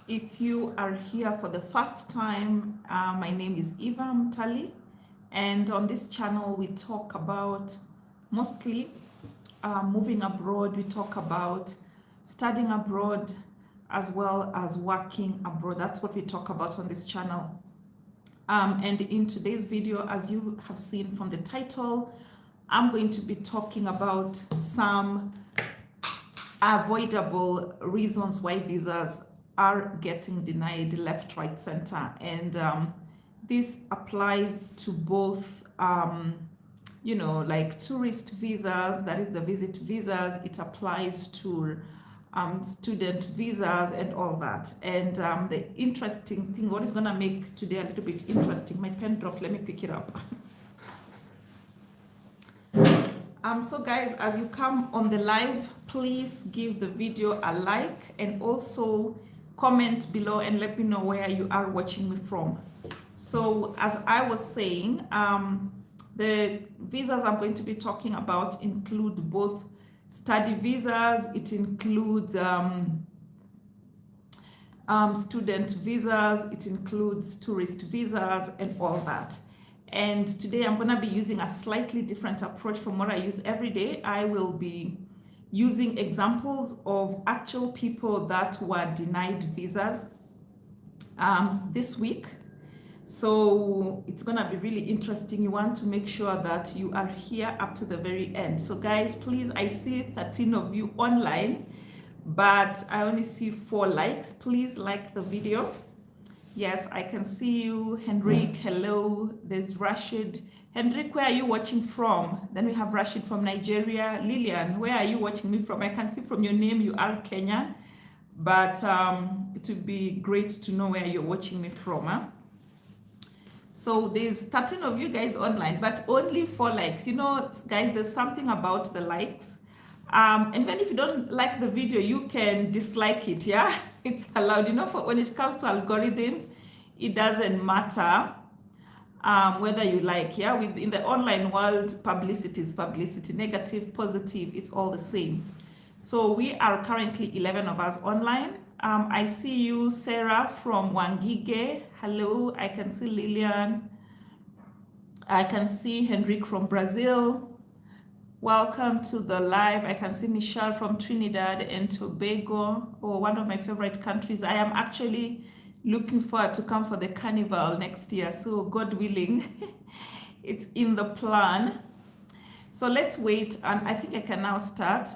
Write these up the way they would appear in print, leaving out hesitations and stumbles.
If you are here for the first time, my name is Eva Mtali, and on this channel we talk about mostly moving abroad. We talk about studying abroad as well as working abroad. That's what we talk about on this channel. And in today's video, as you have seen from the title, I'm going to be talking about some avoidable reasons why visas are getting denied left, right, center. And this applies to both, like tourist visas, that is the visit visas. It applies to student visas and all that. And the interesting thing, what is going to make today a little bit interesting, my pen dropped, let me pick it up. So guys, as you come on the live, please give the video a like and also comment below and let me know where you are watching me from. So as I was saying, the visas I'm going to be talking about include both study visas, it includes student visas, it includes tourist visas and all that. And today I'm going to be using a slightly different approach from what I use every day. I will be using examples of actual people that were denied visas this week. So it's going to be really interesting. You want to make sure that you are here up to the very end. So guys, please, I see 13 of you online, but I only see 4 likes. Please like the video. Yes, I can see you. Henrik, hello. There's Rashid. Henrik, where are you watching from? Then we have Rashid from Nigeria. Lillian, where are you watching me from? I can see from your name you are Kenyan, but it would be great to know where you're watching me from. Huh? So there's 13 of you guys online, but only 4 likes. You know, guys, there's something about the likes. And even if you don't like the video, you can dislike it, yeah? It's allowed. You know, for when it comes to algorithms, it doesn't matter whether you like, yeah? In the online world, publicity is publicity, negative, positive, it's all the same. So we are currently 11 of us online. I see you, Sarah from Wangige. Hello, I can see Lillian. I can see Henrik from Brazil. Welcome to the live. I can see Michelle from Trinidad and Tobago, or one of my favorite countries. I am actually looking forward to come for the carnival next year. So God willing, it's in the plan. So let's wait. And I think I can now start.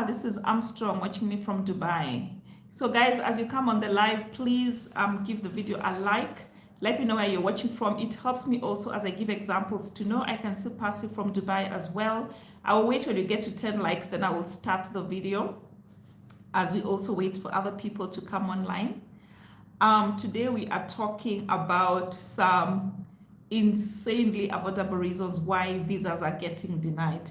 This is Armstrong watching me from Dubai. So guys, as you come on the live, please give the video a like. Let me know where you're watching from. It helps me also as I give examples to know. I can see Percy from Dubai as well. I'll wait till you get to 10 likes, then I will start the video as we also wait for other people to come online. Today we are talking about some insanely avoidable reasons why visas are getting denied.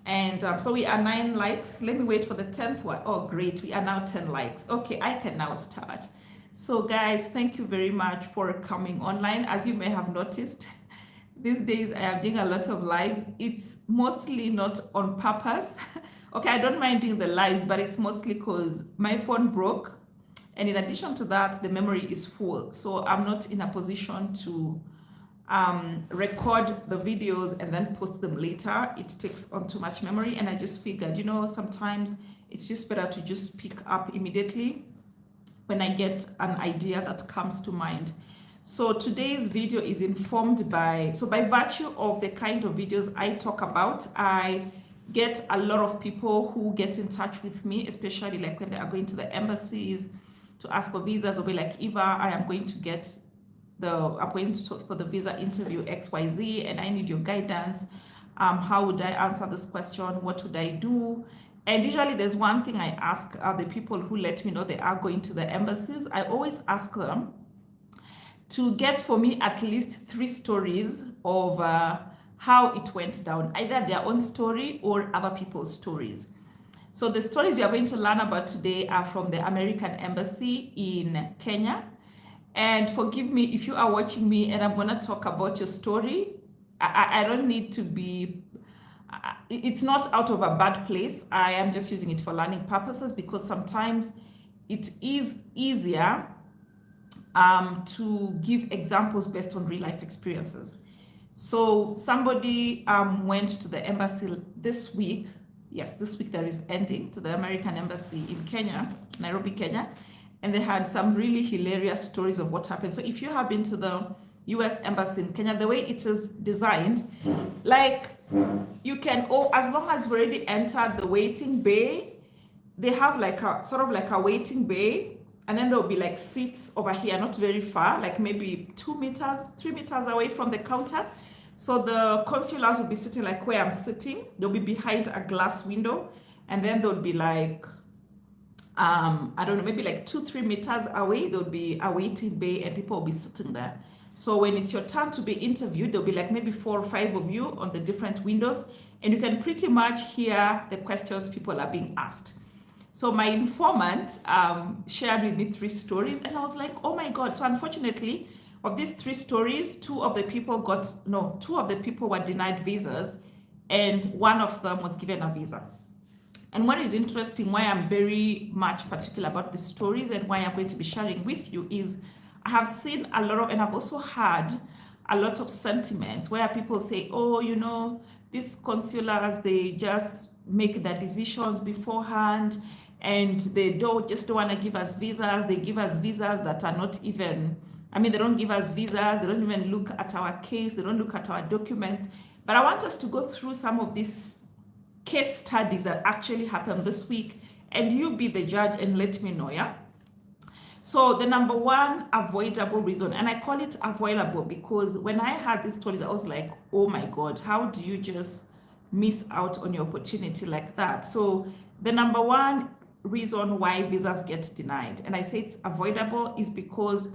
And so we are 9 likes. Let me wait for the 10th one. Oh, great. We are now 10 likes. Okay, I can now start. So guys, thank you very much for coming online. As you may have noticed, these days I am doing a lot of lives. It's mostly not on purpose. Okay, I don't mind doing the lives, but it's mostly because my phone broke. And in addition to that, the memory is full. So I'm not in a position to record the videos and then post them later. It takes on too much memory. And I just figured, you know, sometimes it's just better to just pick up immediately when I get an idea that comes to mind. So today's video is informed by virtue of the kind of videos I talk about, I get a lot of people who get in touch with me, especially like when they are going to the embassies to ask for visas. They'll be like, Eva, I'm going for the visa interview XYZ and I need your guidance. How would I answer this question? What would I do? And usually there's one thing I ask the people who let me know they are going to the embassies. I always ask them to get for me at least 3 stories of how it went down, either their own story or other people's stories. So the stories we are going to learn about today are from the American Embassy in Kenya. And forgive me if you are watching me and I'm going to talk about your story. I don't need to be, it's not out of a bad place. I am just using it for learning purposes because sometimes it is easier to give examples based on real life experiences. So somebody went to the embassy this week. Yes, this week there is ending, to the American embassy in Kenya, Nairobi, Kenya, and they had some really hilarious stories of what happened. So if you have been to the US embassy in Kenya, the way it is designed, like you can, as long as you already entered the waiting bay, they have like a sort of like a waiting bay, and then there'll be like seats over here, not very far, like maybe 2 meters, 3 meters away from the counter. So the consulars will be sitting like where I'm sitting. They'll be behind a glass window, and then there'll be like, I don't know, maybe like 2-3 meters away, there'll be a waiting bay and people will be sitting there. So when it's your turn to be interviewed, there'll be like maybe 4 or 5 of you on the different windows, and you can pretty much hear the questions people are being asked. So my informant shared with me 3 stories, and I was like, oh my God. So unfortunately, of these 3 stories, 2 of the people were denied visas, and 1 of them was given a visa. And what is interesting, why I'm very much particular about the stories and why I'm going to be sharing with you, is I have seen a lot of, and I've also had a lot of sentiments where people say, oh, you know, these consulars, they just make their decisions beforehand, and they don't want to give us visas. They give us visas that are not even, they don't give us visas. They don't even look at our case. They don't look at our documents. But I want us to go through some of these case studies that actually happened this week, and you be the judge and let me know, yeah? So the number 1 avoidable reason, and I call it avoidable because when I had these stories, I was like, oh my God, how do you just miss out on your opportunity like that? So the number 1 reason why visas get denied, and I say it's avoidable, is because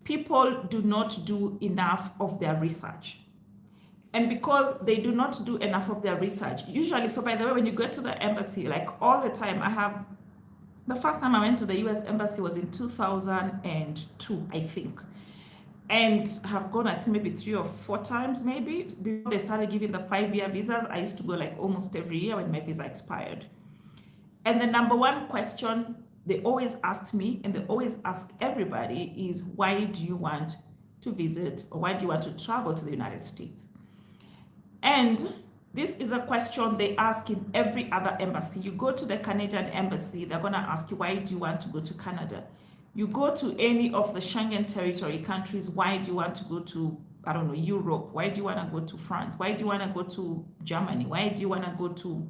people do not do enough of their research. And because they do not do enough of their research, usually, so by the way, when you go to the embassy, like all the time, the first time I went to the US embassy was in 2002, I think. And have gone, I think, maybe 3 or 4 times, maybe. Before they started giving the 5-year visas, I used to go like almost every year when my visa expired. And the number 1 question they always asked me, and they always ask everybody, is why do you want to visit, or why do you want to travel to the United States? And this is a question they ask in every other embassy. You go to the Canadian embassy, they're going to ask you, why do you want to go to Canada? You go to any of the Schengen territory countries, why do you want to go to, I don't know, Europe? Why do you want to go to France? Why do you want to go to Germany? Why do you want to go to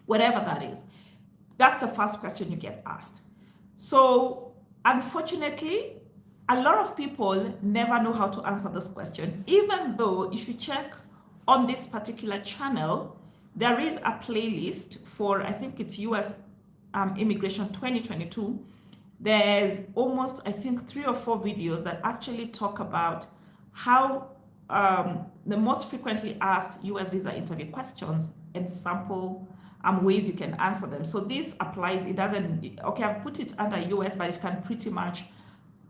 whatever that is? That's the first question you get asked. So unfortunately, a lot of people never know how to answer this question, even though if you check on this particular channel, there is a playlist for, I think it's US Immigration 2022. There's almost, I think, 3 or 4 videos that actually talk about how the most frequently asked US visa interview questions and sample ways you can answer them. So this applies, it doesn't, okay, I've put it under US, but it can pretty much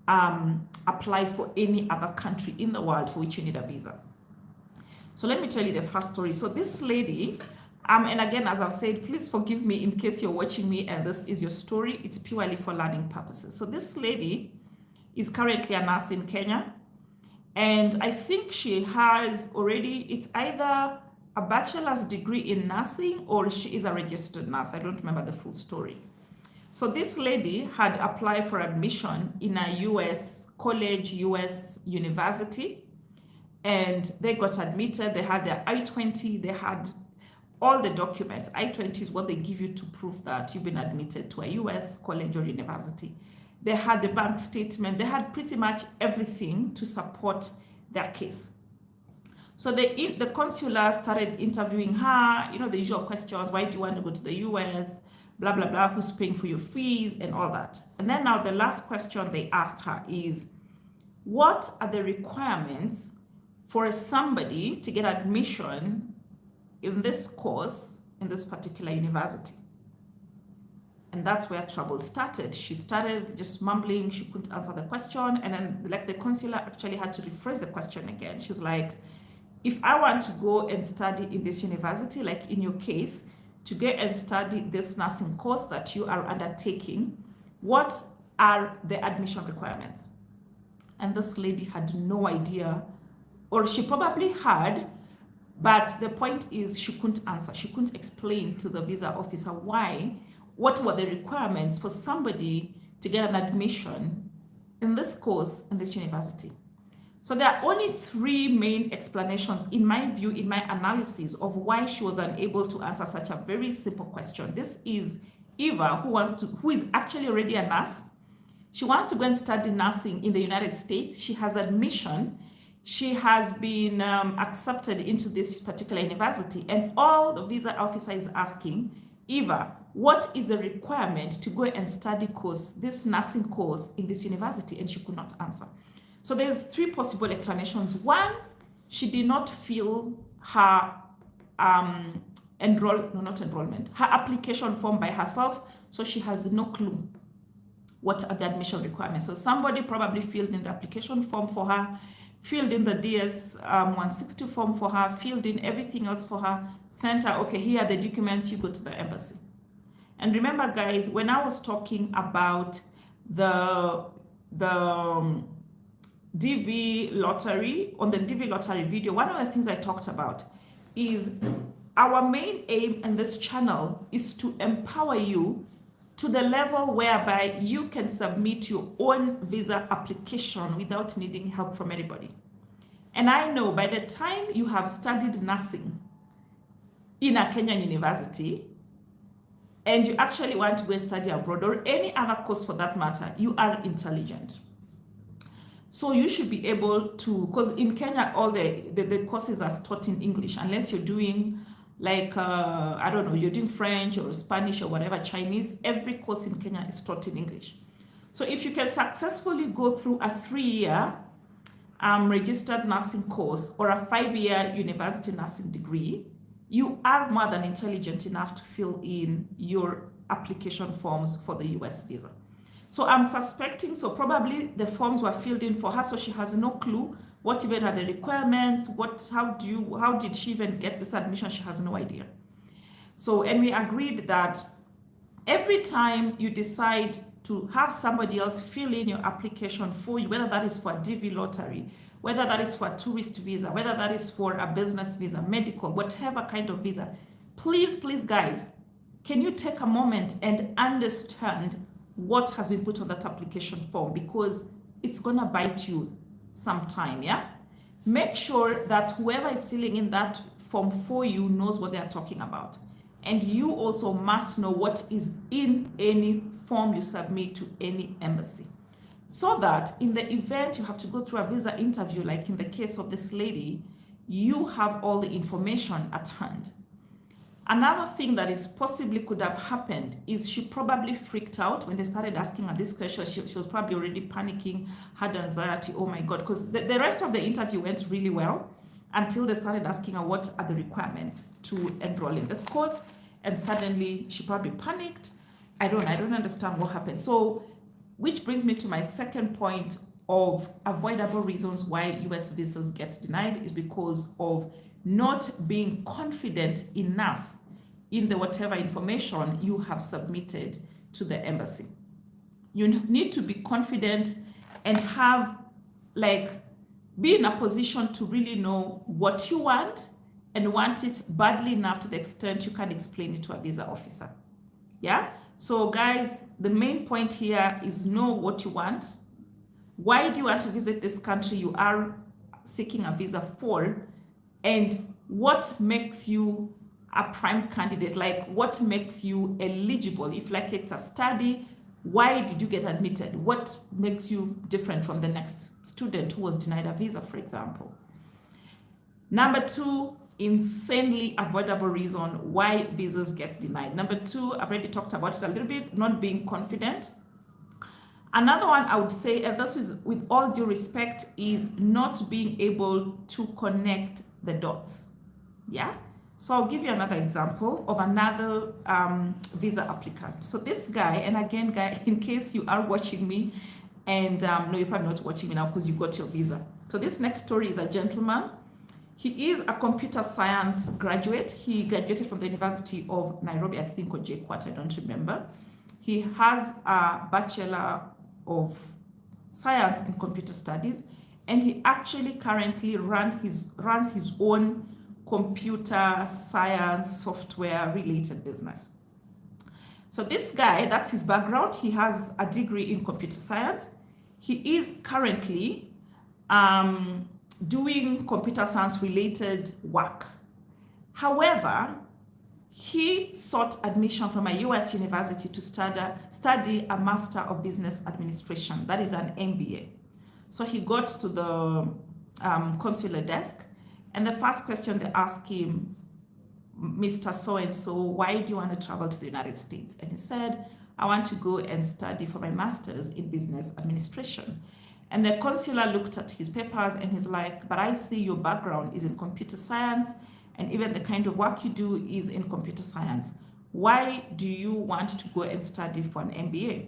apply for any other country in the world for which you need a visa. So let me tell you the first story. So this lady, and again, as I've said, please forgive me in case you're watching me and this is your story. It's purely for learning purposes. So this lady is currently a nurse in Kenya. And I think she has already, it's either a bachelor's degree in nursing or she is a registered nurse. I don't remember the full story. So this lady had applied for admission in a US college, US university. And they got admitted, they had their I-20, they had all the documents. I-20 is what they give you to prove that you've been admitted to a US college or university. They had the bank statement, they had pretty much everything to support their case. So the consular started interviewing her, you know, the usual questions, why do you want to go to the US, blah, blah, blah, who's paying for your fees and all that. And then now the last question they asked her is, what are the requirements for somebody to get admission in this course in this particular university? And that's where trouble started. She started just mumbling, she couldn't answer the question, and then like the consular actually had to rephrase the question again. She's like, if I want to go and study in this university, like in your case, to get and study this nursing course that you are undertaking, what are the admission requirements? And this lady had no idea, or she probably had, but the point is she couldn't answer. She couldn't explain to the visa officer what were the requirements for somebody to get an admission in this course in this university. So there are only three main explanations, in my view, in my analysis, of why she was unable to answer such a very simple question. This is Eva, who is actually already a nurse. She wants to go and study nursing in the United States. She has admission. She has been accepted into this particular university, and all the visa officer is asking, Eva, what is the requirement to go and study this nursing course in this university? And she could not answer. So there's three possible explanations. One, she did not fill her her application form by herself, so she has no clue what are the admission requirements. So somebody probably filled in the application form for her, filled in the DS 160 form for her, filled in everything else for her, sent her, okay, here are the documents, you go to the embassy. And remember, guys, when I was talking about the DV lottery, on the DV lottery video, one of the things I talked about is our main aim in this channel is to empower you to the level whereby you can submit your own visa application without needing help from anybody. And I know by the time you have studied nursing in a Kenyan university and you actually want to go and study abroad, or any other course for that matter, you are intelligent. So you should be able to, because in Kenya, all the courses are taught in English, unless you're doing like, I don't know, you're doing French or Spanish or whatever, Chinese, every course in Kenya is taught in English. So if you can successfully go through a 3-year registered nursing course or a 5-year university nursing degree, you are more than intelligent enough to fill in your application forms for the US visa. So I'm suspecting, so probably the forms were filled in for her, so she has no clue what even are the requirements, how did she even get this admission? She has no idea. So, and we agreed that every time you decide to have somebody else fill in your application for you, whether that is for a DV lottery, whether that is for a tourist visa, whether that is for a business visa, medical, whatever kind of visa, please, guys, can you take a moment and understand what has been put on that application form, because it's gonna bite you sometime, yeah? Make sure that whoever is filling in that form for you knows what they are talking about. And you also must know what is in any form you submit to any embassy, so that in the event you have to go through a visa interview, like in the case of this lady, you have all the information at hand. Another thing that is possibly could have happened is she probably freaked out when they started asking her this question. She was probably already panicking, had anxiety, oh my God, because the rest of the interview went really well until they started asking her what are the requirements to enroll in this course. And suddenly she probably panicked. I don't understand what happened. So, which brings me to my second point of avoidable reasons why US visas get denied is because of not being confident enough in the whatever information you have submitted to the embassy. You need to be confident and have, be in a position to really know what you want and want it badly enough to the extent you can explain it to a visa officer. Yeah? So guys, the main point here is know what you want. Why do you want to visit this country you are seeking a visa for? And what makes you a prime candidate? Like, what makes you eligible? If like it's a study, why did you get admitted? What makes you different from the next student who was denied a visa, for example? Number two, insanely avoidable reason why visas get denied. Number two, I've already talked about it a little bit, not being confident. Another one I would say, and this is with all due respect, is not being able to connect the dots. Yeah? So I'll give you another example of another visa applicant. So this guy, and again, guy, in case you are watching me, and no, you're probably not watching me now because you got your visa. So this next story is a gentleman. He is a computer science graduate. He graduated from the University of Nairobi, I think, or JKUAT, I don't remember. He has a Bachelor of Science in Computer Studies, and he actually currently runs his own computer science software related business. So this guy, that's his background. He has a degree in computer science. He is currently doing computer science related work. However, he sought admission from a US university to study a Master of Business Administration, that is an MBA. So he got to the consular desk, and the first question they asked him, Mr. So-and-so, why do you want to travel to the United States? And he said, I want to go and study for my master's in business administration. And the consular looked at his papers and he's like, but I see your background is in computer science, and even the kind of work you do is in computer science. Why do you want to go and study for an MBA?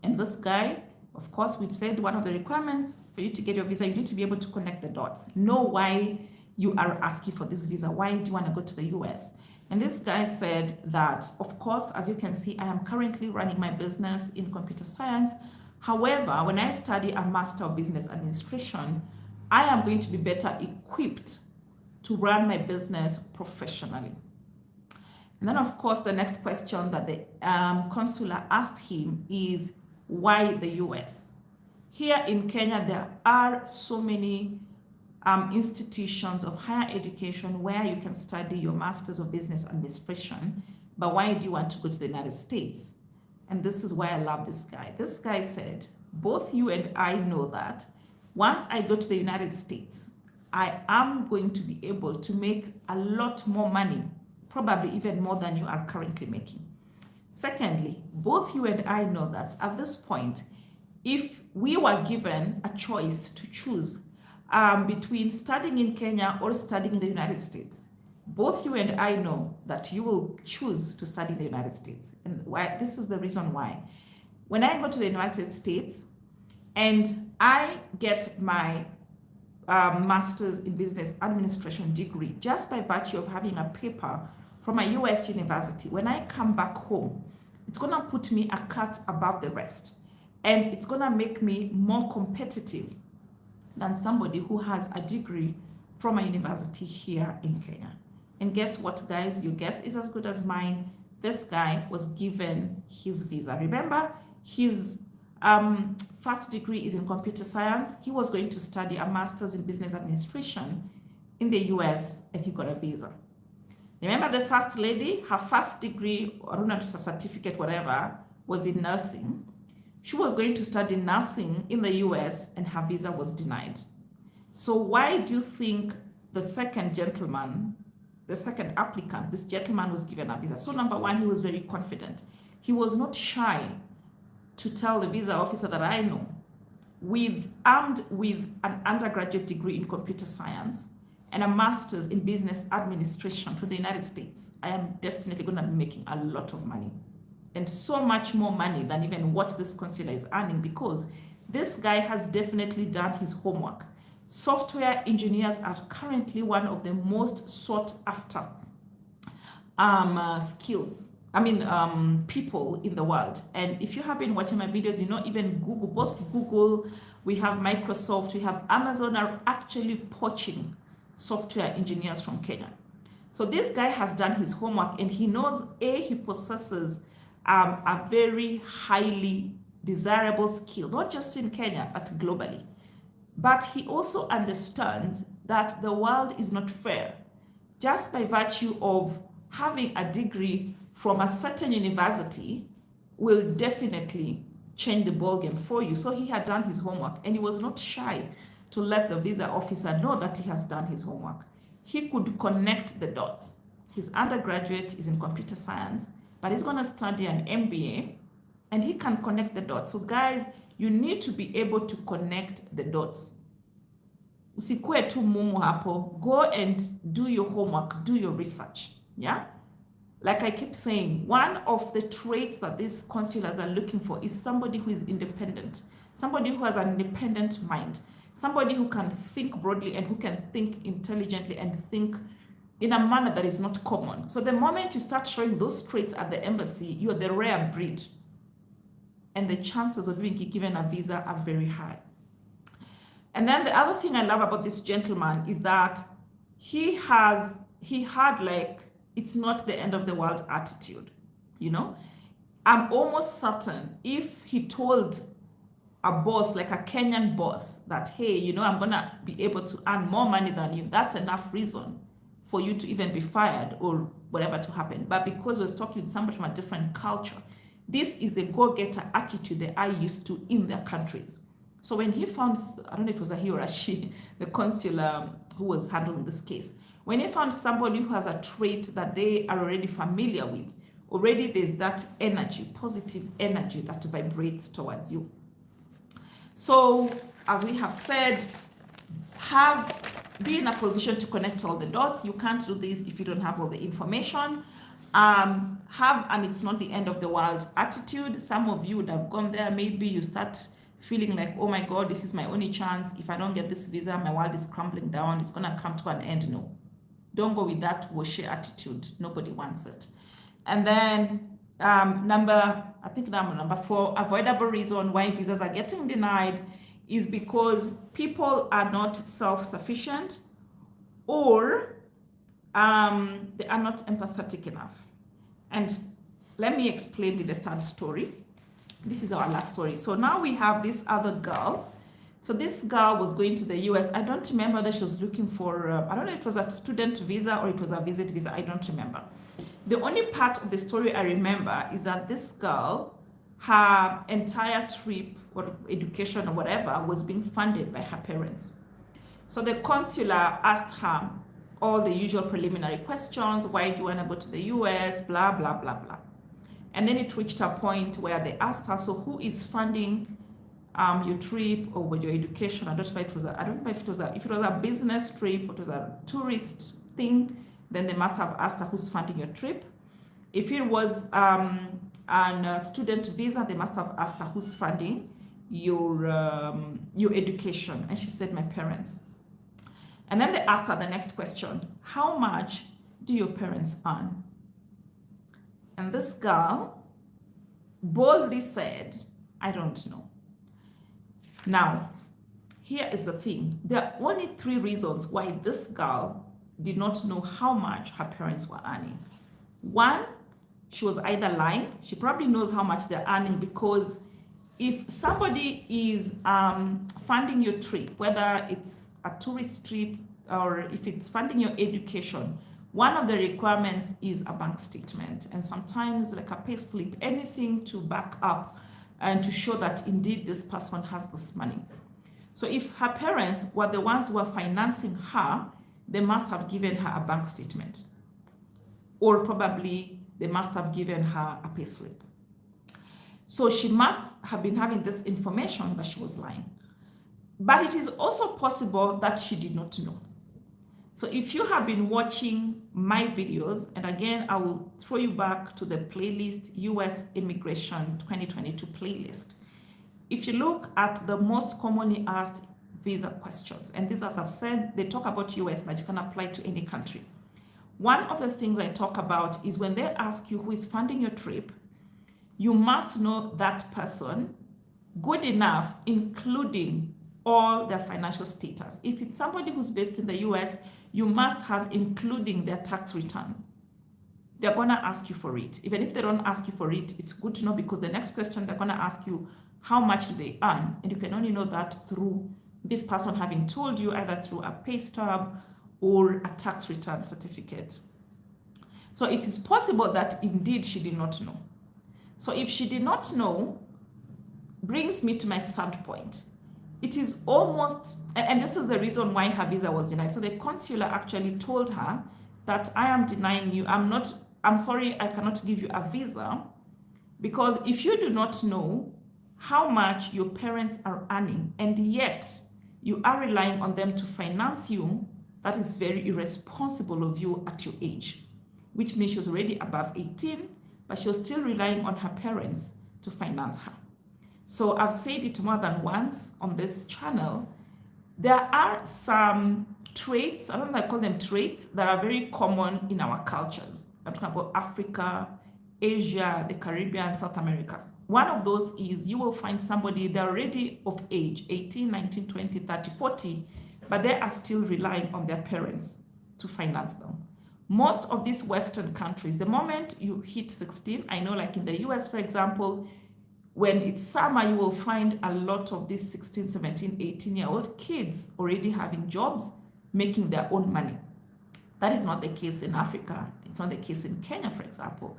And this guy, of course, we've said one of the requirements for you to get your visa, you need to be able to connect the dots. Know why you are asking for this visa. Why do you want to go to the US? And this guy said that, of course, as you can see, I am currently running my business in computer science. However, when I study a Master of Business Administration, I am going to be better equipped to run my business professionally. And then, of course, the next question that the consular asked him is, why the US? Here in Kenya, there are so many institutions of higher education where you can study your Masters of Business Administration, but why do you want to go to the United States? And this is why I love this guy. This guy said, both you and I know that once I go to the United States, I am going to be able to make a lot more money, probably even more than you are currently making. Secondly, both you and I know that at this point, if we were given a choice to choose between studying in Kenya or studying in the United States, both you and I know that you will choose to study in the United States. And why? This is the reason why. When I go to the United States and I get my Master's in Business Administration degree, just by virtue of having a paper from a US university, when I come back home, it's going to put me a cut above the rest. And it's going to make me more competitive than somebody who has a degree from a university here in Kenya. And guess what, guys? Your guess is as good as mine. This guy was given his visa. Remember, his first degree is in computer science. He was going to study a Master's in Business Administration in the US, and he got a visa. Remember the first lady, her first degree, or I don't know if it's a certificate, whatever, was in nursing. She was going to study nursing in the US and her visa was denied. So why do you think the second gentleman, the second applicant, this gentleman was given a visa? So number one, he was very confident. He was not shy to tell the visa officer that I know, armed with an undergraduate degree in computer science and a Master's in Business Administration from the United States, I am definitely going to be making a lot of money. And so much more money than even what this consular is earning, because this guy has definitely done his homework. Software engineers are currently one of the most sought after people in the world. And if you have been watching my videos, you know, even Google, both Google, we have Microsoft, we have Amazon are actually poaching software engineers from Kenya. So this guy has done his homework and he knows, he possesses a very highly desirable skill, not just in Kenya, but globally. But he also understands that the world is not fair. Just by virtue of having a degree from a certain university will definitely change the ballgame for you. So he had done his homework and he was not shy to let the visa officer know that he has done his homework. He could connect the dots. His undergraduate is in computer science, but he's going to study an MBA and he can connect the dots. So guys, you need to be able to connect the dots. Usikue tu mumu hapo. Go and do your homework, do your research. Yeah? Like I keep saying, one of the traits that these consulars are looking for is somebody who is independent, somebody who has an independent mind, somebody who can think broadly and who can think intelligently and think in a manner that is not common. So the moment you start showing those traits at the embassy, you're the rare breed. And the chances of being given a visa are very high. And then the other thing I love about this gentleman is that he had like, it's not the end of the world attitude, you know? I'm almost certain if he told a boss, like a Kenyan boss, that, hey, you know, I'm gonna be able to earn more money than you, that's enough reason for you to even be fired or whatever to happen. But because we're talking to somebody from a different culture, this is the go-getter attitude they are used to in their countries. So when he found, I don't know if it was a he or a she, the consular who was handling this case, when he found somebody who has a trait that they are already familiar with, already there's that energy, positive energy that vibrates towards you. So, as we have said, be in a position to connect all the dots. You can't do this if you don't have all the information. Have an it's not the end of the world attitude. Some of you would have gone there. Maybe you start feeling like, oh my God, this is my only chance. If I don't get this visa, my world is crumbling down. It's going to come to an end. No, don't go with that washy attitude. Nobody wants it. And then number 4, avoidable reason why visas are getting denied is because people are not self-sufficient, or they are not empathetic enough. And let me explain with the third story. This is our last story. So now we have this other girl. So this girl was going to the US. I don't remember that she was looking for, I don't know if it was a student visa or it was a visit visa. I don't remember. The only part of the story I remember is that this girl, her entire trip or education or whatever was being funded by her parents. So the consular asked her all the usual preliminary questions. Why do you want to go to the US? Blah, blah, blah, blah. And then it reached a point where they asked her, so who is funding your trip or your education? I don't know if it was a business trip or it was a tourist thing, then they must have asked her who's funding your trip. If it was a student visa, they must have asked her who's funding your education. And she said, my parents. And then they asked her the next question, how much do your parents earn? And this girl boldly said, I don't know. Now, here is the thing. There are only 3 reasons why this girl did not know how much her parents were earning. 1, she was either lying. She probably knows how much they're earning, because if somebody is funding your trip, whether it's a tourist trip or if it's funding your education, one of the requirements is a bank statement, and sometimes like a pay slip, anything to back up and to show that indeed this person has this money. So if her parents were the ones who were financing her, they must have given her a bank statement, or probably they must have given her a pay slip. So she must have been having this information, but she was lying. But it is also possible that she did not know. So if you have been watching my videos, and again, I will throw you back to the playlist, US Immigration 2022 playlist. If you look at the most commonly asked visa questions, and this, as I've said, they talk about US, but you can apply to any country. One of the things I talk about is when they ask you who is funding your trip, you must know that person good enough, including all their financial status. If it's somebody who's based in the US, you must have including their tax returns. They're gonna ask you for it. Even if they don't ask you for it, it's good to know, because the next question they're gonna ask you how much do they earn, and you can only know that through this person having told you, either through a pay stub or a tax return certificate. So it is possible that indeed she did not know. So if she did not know, brings me to my third point. It is almost, and this is the reason why her visa was denied. So the consular actually told her that I am denying you. I'm sorry, I cannot give you a visa, because if you do not know how much your parents are earning, and yet you are relying on them to finance you, that is very irresponsible of you at your age, which means she was already above 18, but she was still relying on her parents to finance her. So I've said it more than once on this channel, there are some traits, I don't know if I call them traits, that are very common in our cultures. I'm talking about Africa, Asia, the Caribbean, South America. One of those is you will find somebody, they're already of age, 18, 19, 20, 30, 40, but they are still relying on their parents to finance them. Most of these Western countries, the moment you hit 16, I know like in the US, for example, when it's summer, you will find a lot of these 16, 17, 18-year-old kids already having jobs, making their own money. That is not the case in Africa. It's not the case in Kenya, for example.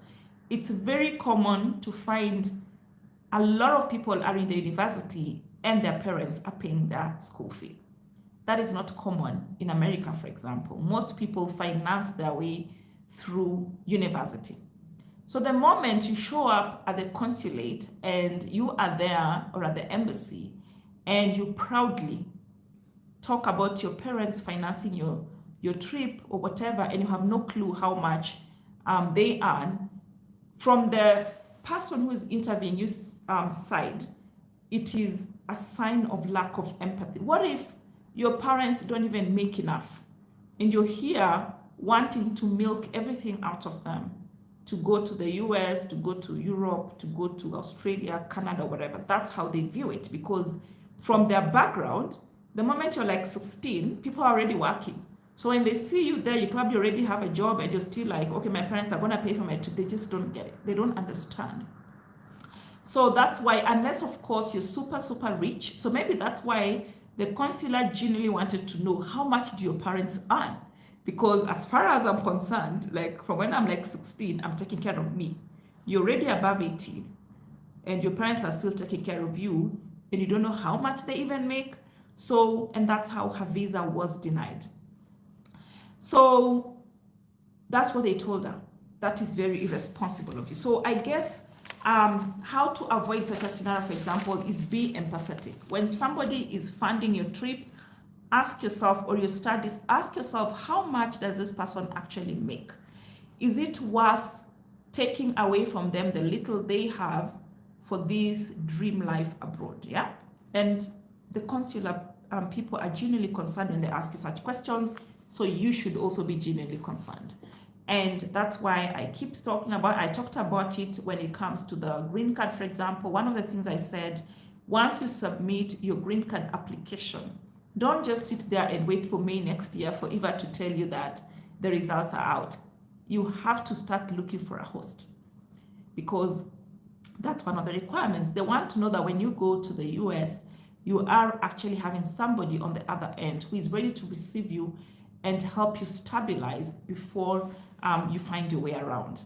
It's very common to find a lot of people are in the university and their parents are paying their school fee. That is not common in America, for example. Most people finance their way through university. So the moment you show up at the consulate and you are there or at the embassy and you proudly talk about your parents financing your trip or whatever, and you have no clue how much they earn, from the person who is interviewing you side, it is a sign of lack of empathy. What if your parents don't even make enough and you're here wanting to milk everything out of them to go to the US, to go to Europe, to go to Australia, Canada, whatever? That's how they view it, because from their background, the moment you're like 16, people are already working. So when they see you there, you probably already have a job and you're still like, okay, my parents are going to pay for my trip. They just don't get it. They don't understand. So that's why, unless of course you're super, super rich. So maybe that's why the consular genuinely wanted to know, how much do your parents earn? Because as far as I'm concerned, like from when I'm like 16, I'm taking care of me. You're already above 18 and your parents are still taking care of you and you don't know how much they even make. So, and that's how her visa was denied. So that's what they told her. That is very irresponsible of you. So I guess how to avoid such a scenario, for example, is be empathetic. When somebody is funding your trip, ask yourself, or your studies, ask yourself, how much does this person actually make? Is it worth taking away from them the little they have for this dream life abroad? Yeah. And the consular people are genuinely concerned when they ask you such questions. So you should also be genuinely concerned. And that's why I keep talking about, I talked about it when it comes to the green card, for example. One of the things I said, once you submit your green card application, don't just sit there and wait for May next year for Eva to tell you that the results are out. You have to start looking for a host, because that's one of the requirements. They want to know that when you go to the US, you are actually having somebody on the other end who is ready to receive you and help you stabilize before you find your way around.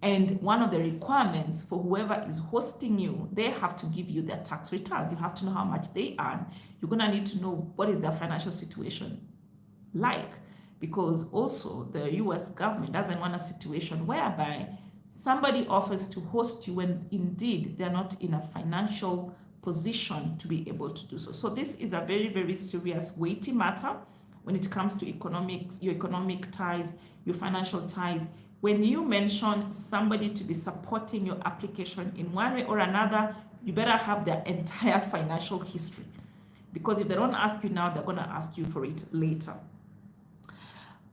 And one of the requirements for whoever is hosting you, they have to give you their tax returns. You have to know how much they earn. You're gonna need to know what is their financial situation like, because also the US government doesn't want a situation whereby somebody offers to host you when indeed they're not in a financial position to be able to do so. So this is a very, very serious, weighty matter when it comes to economics, your economic ties, your financial ties. When you mention somebody to be supporting your application in one way or another, you better have their entire financial history. Because if they don't ask you now, they're going to ask you for it later.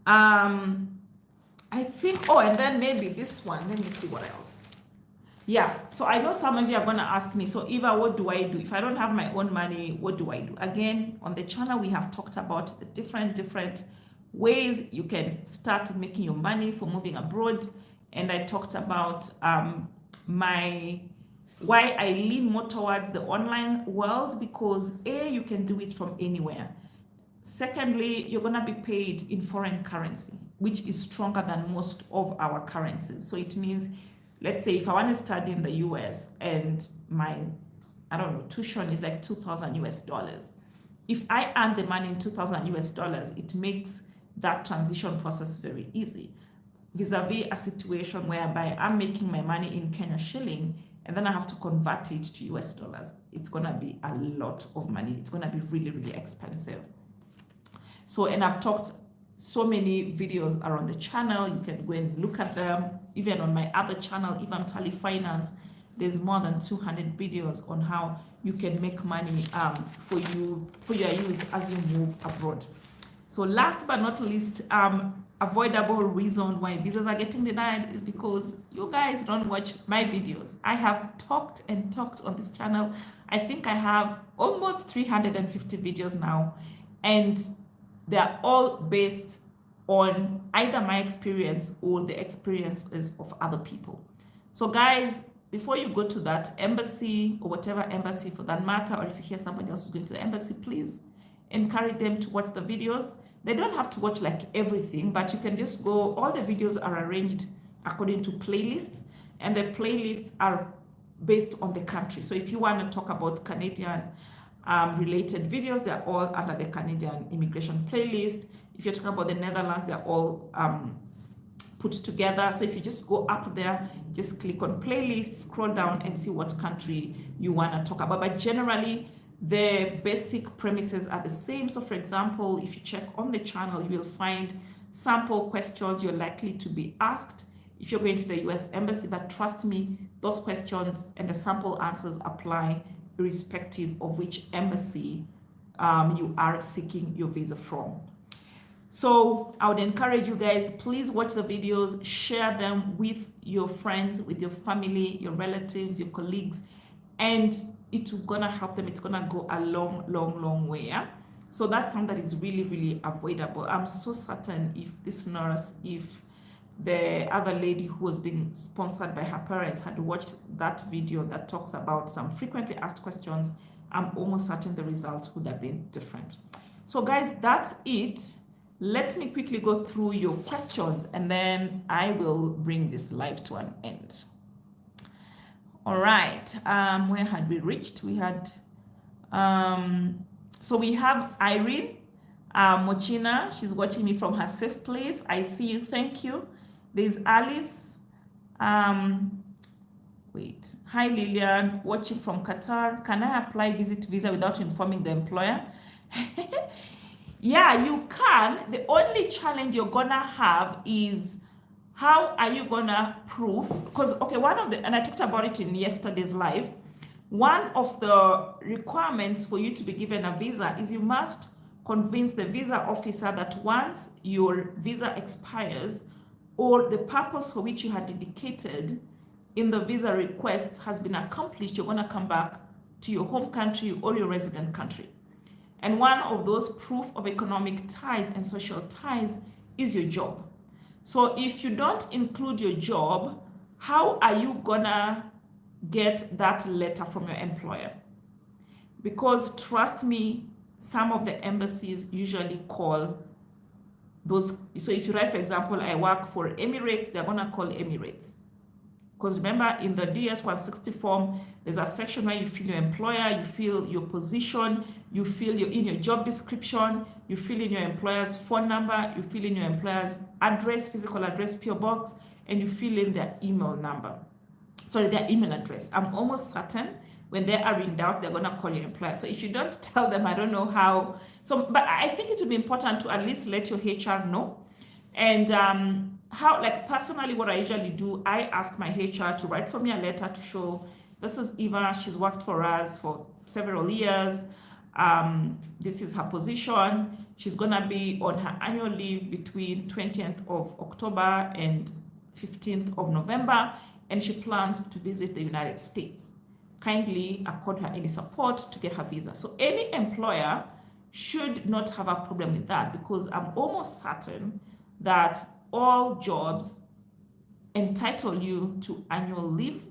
I think, oh, and then maybe this one, let me see what else. Yeah, so I know some of you are going to ask me, so Eva, what do I do? If I don't have my own money, what do I do? Again, on the channel, we have talked about the different ways you can start making your money for moving abroad. And I talked about why I lean more towards the online world, because A, you can do it from anywhere. Secondly, you're going to be paid in foreign currency, which is stronger than most of our currencies. So it means, let's say if I want to study in the US and my, I don't know, tuition is like $2,000 US. If I earn the money in $2,000 US, it makes that transition process very easy. Vis-a-vis a situation whereby I'm making my money in Kenya shilling and then I have to convert it to US dollars. It's going to be a lot of money. It's going to be really, really expensive. So, and I've talked so many videos around the channel. You can go and look at them. Even on my other channel, Even Tally Finance, there's more than 200 videos on how you can make money for your use as you move abroad. So last but not least, avoidable reason why visas are getting denied is because you guys don't watch my videos. I have talked and talked on this channel. I think I have almost 350 videos now, and they're all based on either my experience or the experiences of other people. So guys, before you go to that embassy or whatever embassy for that matter, or if you hear somebody else is going to the embassy, please encourage them to watch the videos. They don't have to watch like everything, but you can just go, all the videos are arranged according to playlists, and the playlists are based on the country. So if you want to talk about Canadian related videos, they're all under the Canadian immigration playlist. If you're talking about the Netherlands, they're all put together. So if you just go up there, just click on playlist, scroll down and see what country you want to talk about. But generally, the basic premises are the same. So for example, if you check on the channel, you will find sample questions you're likely to be asked if you're going to the US Embassy. But trust me, those questions and the sample answers apply irrespective of which embassy you are seeking your visa from. So I would encourage you guys, please watch the videos, share them with your friends, with your family, your relatives, your colleagues, and it's gonna help them. It's gonna go a long way. Yeah? So that's something that is really avoidable. I'm so certain if this nurse, if the other lady who was being sponsored by her parents had watched that video that talks about some frequently asked questions, I'm almost certain the results would have been different. So guys, that's it. Let me quickly go through your questions and then I will bring this live to an end. All right, where had we reached? We had, so we have Irene Mochina. She's watching me from her safe place. I see you, thank you. There's Alice. Wait, hi Lillian, watching from Qatar. Can I apply visit visa without informing the employer? Yeah, you can. The only challenge you're gonna have is how are you gonna prove? Because okay, one of the, and I talked about it in yesterday's live, one of the requirements for you to be given a visa is you must convince the visa officer that once your visa expires or the purpose for which you had dedicated in the visa request has been accomplished, you're gonna come back to your home country or your resident country. And one of those proof of economic ties and social ties is your job. So if you don't include your job, how are you gonna get that letter from your employer? Because trust me, some of the embassies usually call those. So if you write, for example, I work for Emirates, they're gonna call Emirates. Because remember, in the DS-160 form, there's a section where you fill your employer, you fill your position, you fill in your job description, you fill in your employer's phone number, you fill in your employer's address, physical address, PO box, and you fill in their email number. Sorry, their email address. I'm almost certain when they are in doubt, they're gonna call your employer. So if you don't tell them, I don't know how. So, but I think it would be important to at least let your HR know. And how, like personally, what I usually do, I ask my HR to write for me a letter to show this is Eva, she's worked for us for several years. This is her position. She's gonna be on her annual leave between 20th of October and 15th of November, and she plans to visit the United States. Kindly accord her any support to get her visa. So any employer should not have a problem with that, because I'm almost certain that all jobs entitle you to annual leave,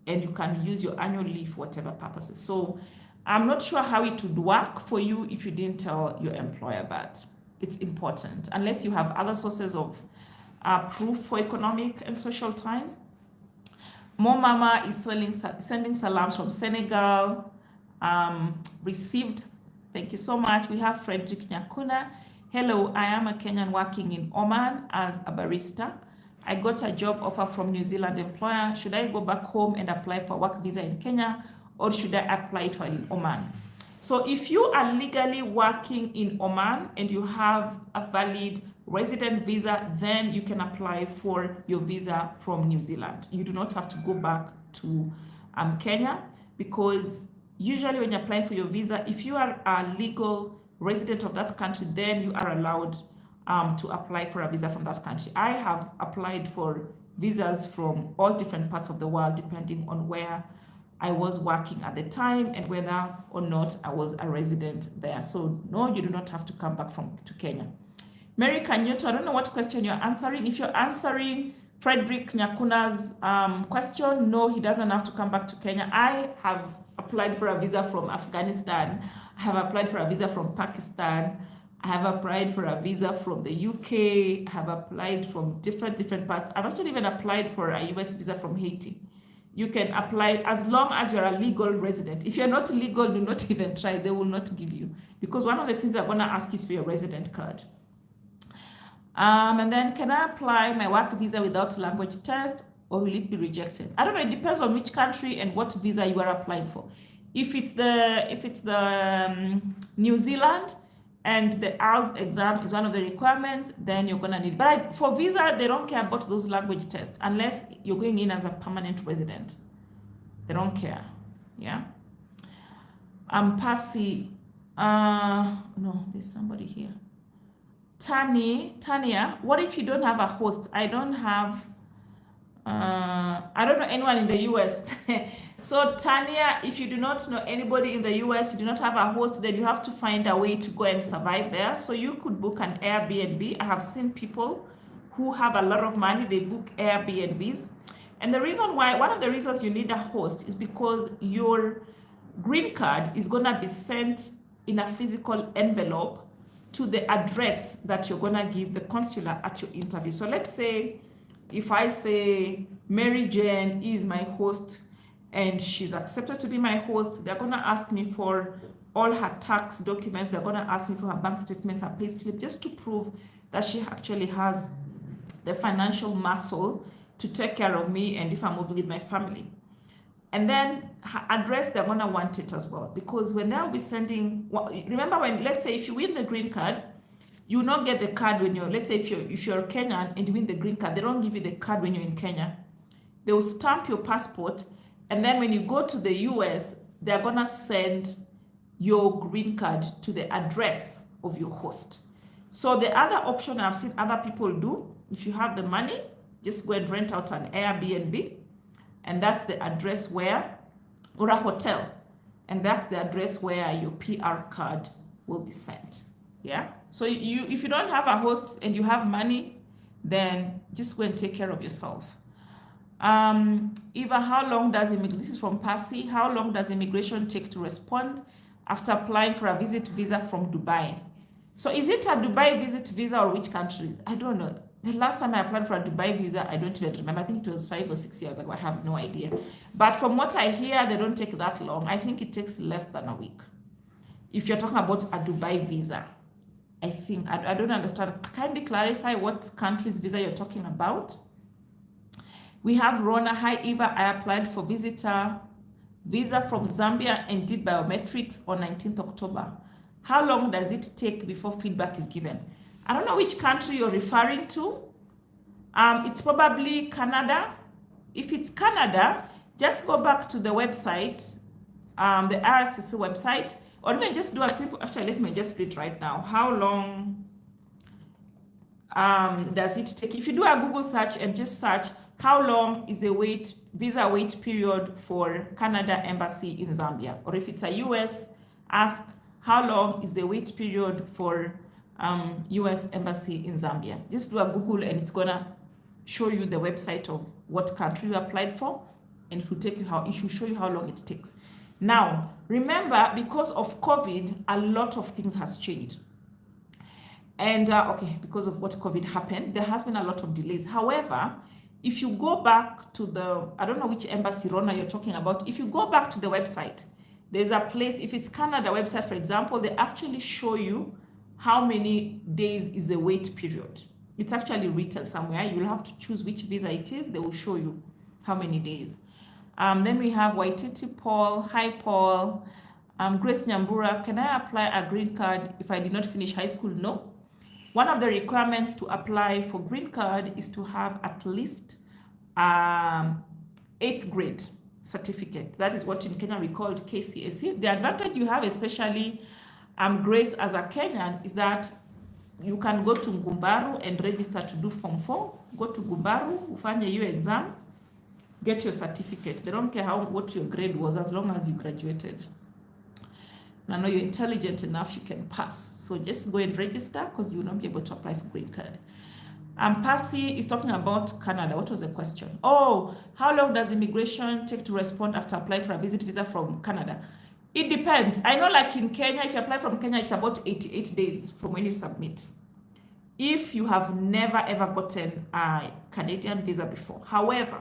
and you can use your annual leave for whatever purposes. So I'm not sure how it would work for you if you didn't tell your employer, but it's important, unless you have other sources of proof for economic and social ties. Mo Mama is sending salams from Senegal. Received. Thank you so much. We have Frederick Nyakuna. Hello, I am a Kenyan working in Oman as a barista. I got a job offer from New Zealand employer. Should I go back home and apply for work visa in Kenya, or should I apply it while in Oman? So if you are legally working in Oman and you have a valid resident visa, then you can apply for your visa from New Zealand. You do not have to go back to Kenya, because usually when you're applying for your visa, if you are a legal resident of that country, then you are allowed to apply for a visa from that country. I have applied for visas from all different parts of the world, depending on where I was working at the time and whether or not I was a resident there. So no, you do not have to come back to Kenya. Mary Kanyoto, I don't know what question you're answering. If you're answering Frederick Nyakuna's question, no, he doesn't have to come back to Kenya. I have applied for a visa from Afghanistan. I have applied for a visa from Pakistan. I have applied for a visa from the UK. I have applied from different parts. I've actually even applied for a US visa from Haiti. You can apply as long as you're a legal resident. If you're not legal, do not even try. They will not give you, because one of the things they're going to ask is for your resident card. And then, can I apply my work visa without language test, or will it be rejected? I don't know. It depends on which country and what visa you are applying for. If it's the New Zealand and the IELTS exam is one of the requirements, then you're gonna need. But for visa, they don't care about those language tests unless you're going in as a permanent resident. They don't care. Yeah. Pasi. No, there's somebody here. Tania, what if you don't have a host? I don't know anyone in the US. So Tanya, if you do not know anybody in the US, you do not have a host, then you have to find a way to go and survive there. So you could book an Airbnb. I have seen people who have a lot of money, they book Airbnbs. And the reason why, one of the reasons you need a host is because your green card is gonna be sent in a physical envelope to the address that you're gonna give the consular at your interview. So let's say, if I say Mary Jane is my host and she's accepted to be my host, they're gonna ask me for all her tax documents. They're gonna ask me for her bank statements, her pay slip, just to prove that she actually has the financial muscle to take care of me and if I'm moving with my family. And then her address, they're gonna want it as well, because when they'll be sending, remember when, let's say if you win the green card, you will not get the card when you're, let's say if you're Kenyan and you win the green card, they don't give you the card when you're in Kenya. They will stamp your passport, and then when you go to the US, they're gonna send your green card to the address of your host. So the other option I've seen other people do, if you have the money, just go and rent out an Airbnb, and that's the address where, or a hotel, and that's the address where your PR card will be sent. Yeah. So if you don't have a host and you have money, then just go and take care of yourself. Eva, how long does immigration, this is from Pasi, how long does immigration take to respond after applying for a visit visa from Dubai? So is it a Dubai visit visa or which country? I don't know. The last time I applied for a Dubai visa, I don't even remember. I think it was 5 or 6 years ago. I have no idea. But from what I hear, they don't take that long. I think it takes less than a week. If you're talking about a Dubai visa, I think, I don't understand. Kindly clarify what country's visa you're talking about. We have Rona. Hi, Eva. I applied for visitor visa from Zambia and did biometrics on 19th October. How long does it take before feedback is given? I don't know which country you're referring to. It's probably Canada. If it's Canada, just go back to the website, the RCC website, or even just do a simple, actually, let me just read right now. How long does it take? If you do a Google search and just search, how long is the visa wait period for Canada Embassy in Zambia? Or if it's a US, ask how long is the wait period for US Embassy in Zambia. Just do a Google and it's gonna show you the website of what country you applied for, and it will take you it will show you how long it takes. Now, remember, because of COVID, a lot of things has changed. And okay, because of what COVID happened, there has been a lot of delays. However, if you go back to the, I don't know which embassy, Rona, you're talking about. If you go back to the website, there's a place, if it's Canada website, for example, they actually show you how many days is the wait period. It's actually written somewhere. You'll have to choose which visa it is. They will show you how many days. Then we have Waititi Paul. Hi, Paul. Grace Nyambura, can I apply a green card if I did not finish high school? No. One of the requirements to apply for green card is to have at least 8th grade certificate. That is what in Kenya we called KCSE. The advantage you have, especially grace as a Kenyan is that you can go to Ngumbaru and register to do Form 4. Go to Ngumbaru, ufanye your exam, get your certificate. They don't care what your grade was as long as you graduated. And I know you're intelligent enough, you can pass. So just go and register because you will not be able to apply for green card. Percy is talking about Canada. What was the question? Oh, how long does immigration take to respond after applying for a visit visa from Canada? It depends. I know like in Kenya, if you apply from Kenya, it's about 88 days from when you submit. If you have never ever gotten a Canadian visa before. However,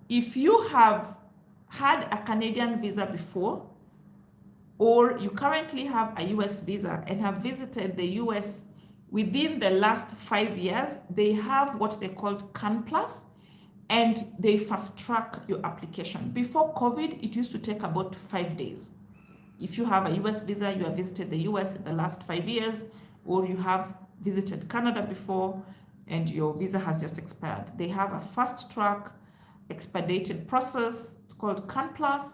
if you have had a Canadian visa before, or you currently have a US visa and have visited the US within the last 5 years, they have what they called CAN Plus, and they fast track your application. Before COVID, it used to take about 5 days. If you have a US visa, you have visited the US in the last 5 years, or you have visited Canada before and your visa has just expired, they have a fast track expedited process. It's called CAN Plus,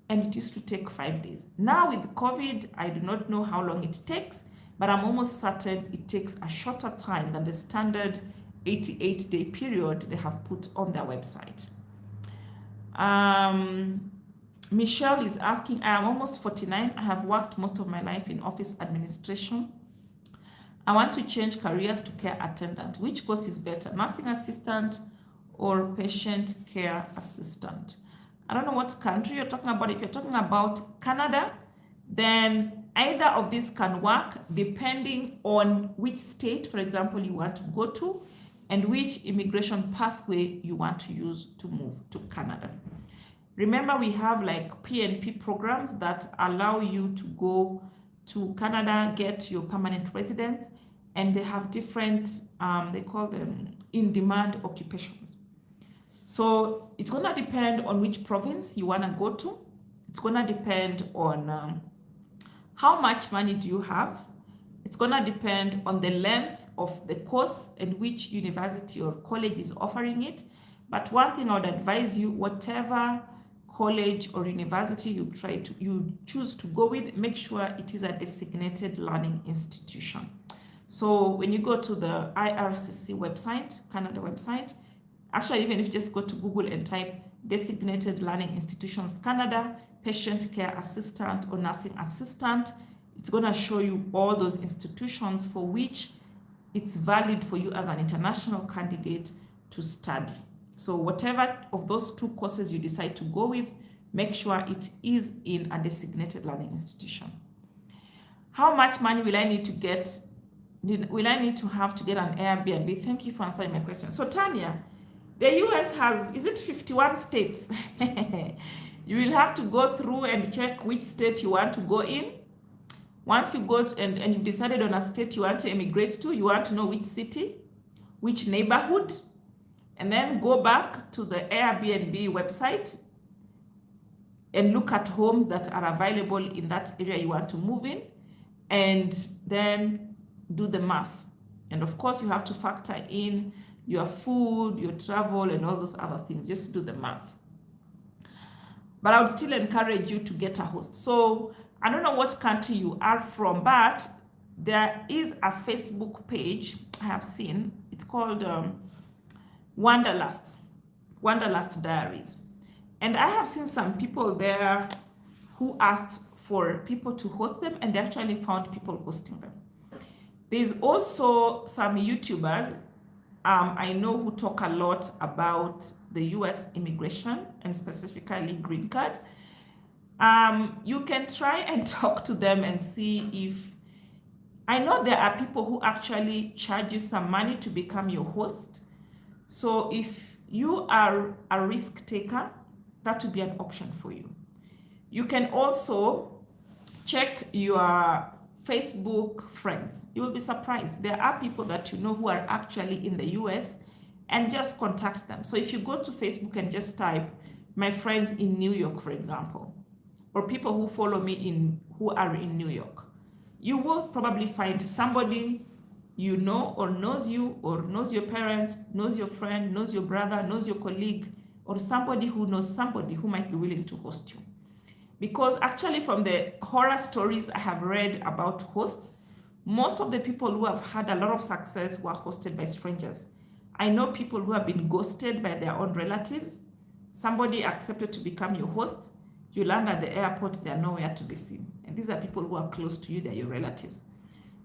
and it used to take 5 days. Now with COVID, I do not know how long it takes, but I'm almost certain it takes a shorter time than the standard 88-day period they have put on their website. Michelle is asking, I am almost 49. I have worked most of my life in office administration. I want to change careers to care attendant. Which course is better, nursing assistant or patient care assistant? I don't know what country you're talking about. If you're talking about Canada, then either of these can work depending on which state, for example, you want to go to and which immigration pathway you want to use to move to Canada. Remember, we have like PNP programs that allow you to go to Canada, get your permanent residence, and they have different, they call them in-demand occupations. So it's going to depend on which province you want to go to. It's going to depend on how much money do you have. It's going to depend on the length of the course and which university or college is offering it. But one thing I would advise you, whatever college or university you choose to go with, make sure it is a designated learning institution. So when you go to the IRCC website, Canada website, actually even if you just go to Google and type designated learning institutions Canada, patient care assistant or nursing assistant, it's going to show you all those institutions for which it's valid for you as an international candidate to study. So whatever of those two courses you decide to go with, make sure it is in a designated learning institution. How much money will I need to get? Will I need to have to get an Airbnb? Thank you for answering my question. So Tanya, the US has, is it 51 states? You will have to go through and check which state you want to go in. Once you go and you've decided on a state you want to immigrate to, you want to know which city, which neighborhood, and then go back to the Airbnb website and look at homes that are available in that area you want to move in, and then do the math. And of course, you have to factor in your food, your travel, and all those other things. Just do the math. But I would still encourage you to get a host. So I don't know what country you are from, but there is a Facebook page I have seen. It's called Wanderlust Diaries. And I have seen some people there who asked for people to host them, and they actually found people hosting them. There's also some YouTubers I know who talk a lot about the US immigration and specifically green card. You can try and talk to them and see if, I know there are people who actually charge you some money to become your host. So if you are a risk taker, that would be an option for you. You can also check your Facebook friends. You will be surprised. There are people that you know who are actually in the US, and just contact them. So if you go to Facebook and just type my friends in New York, for example, or people who follow me who are in New York, you will probably find somebody you know or knows you or knows your parents, knows your friend, knows your brother, knows your colleague, or somebody who knows somebody who might be willing to host you. Because actually from the horror stories I have read about hosts, most of the people who have had a lot of success were hosted by strangers. I know people who have been ghosted by their own relatives. Somebody accepted to become your host. You land at the airport, they're nowhere to be seen. And these are people who are close to you, they're your relatives.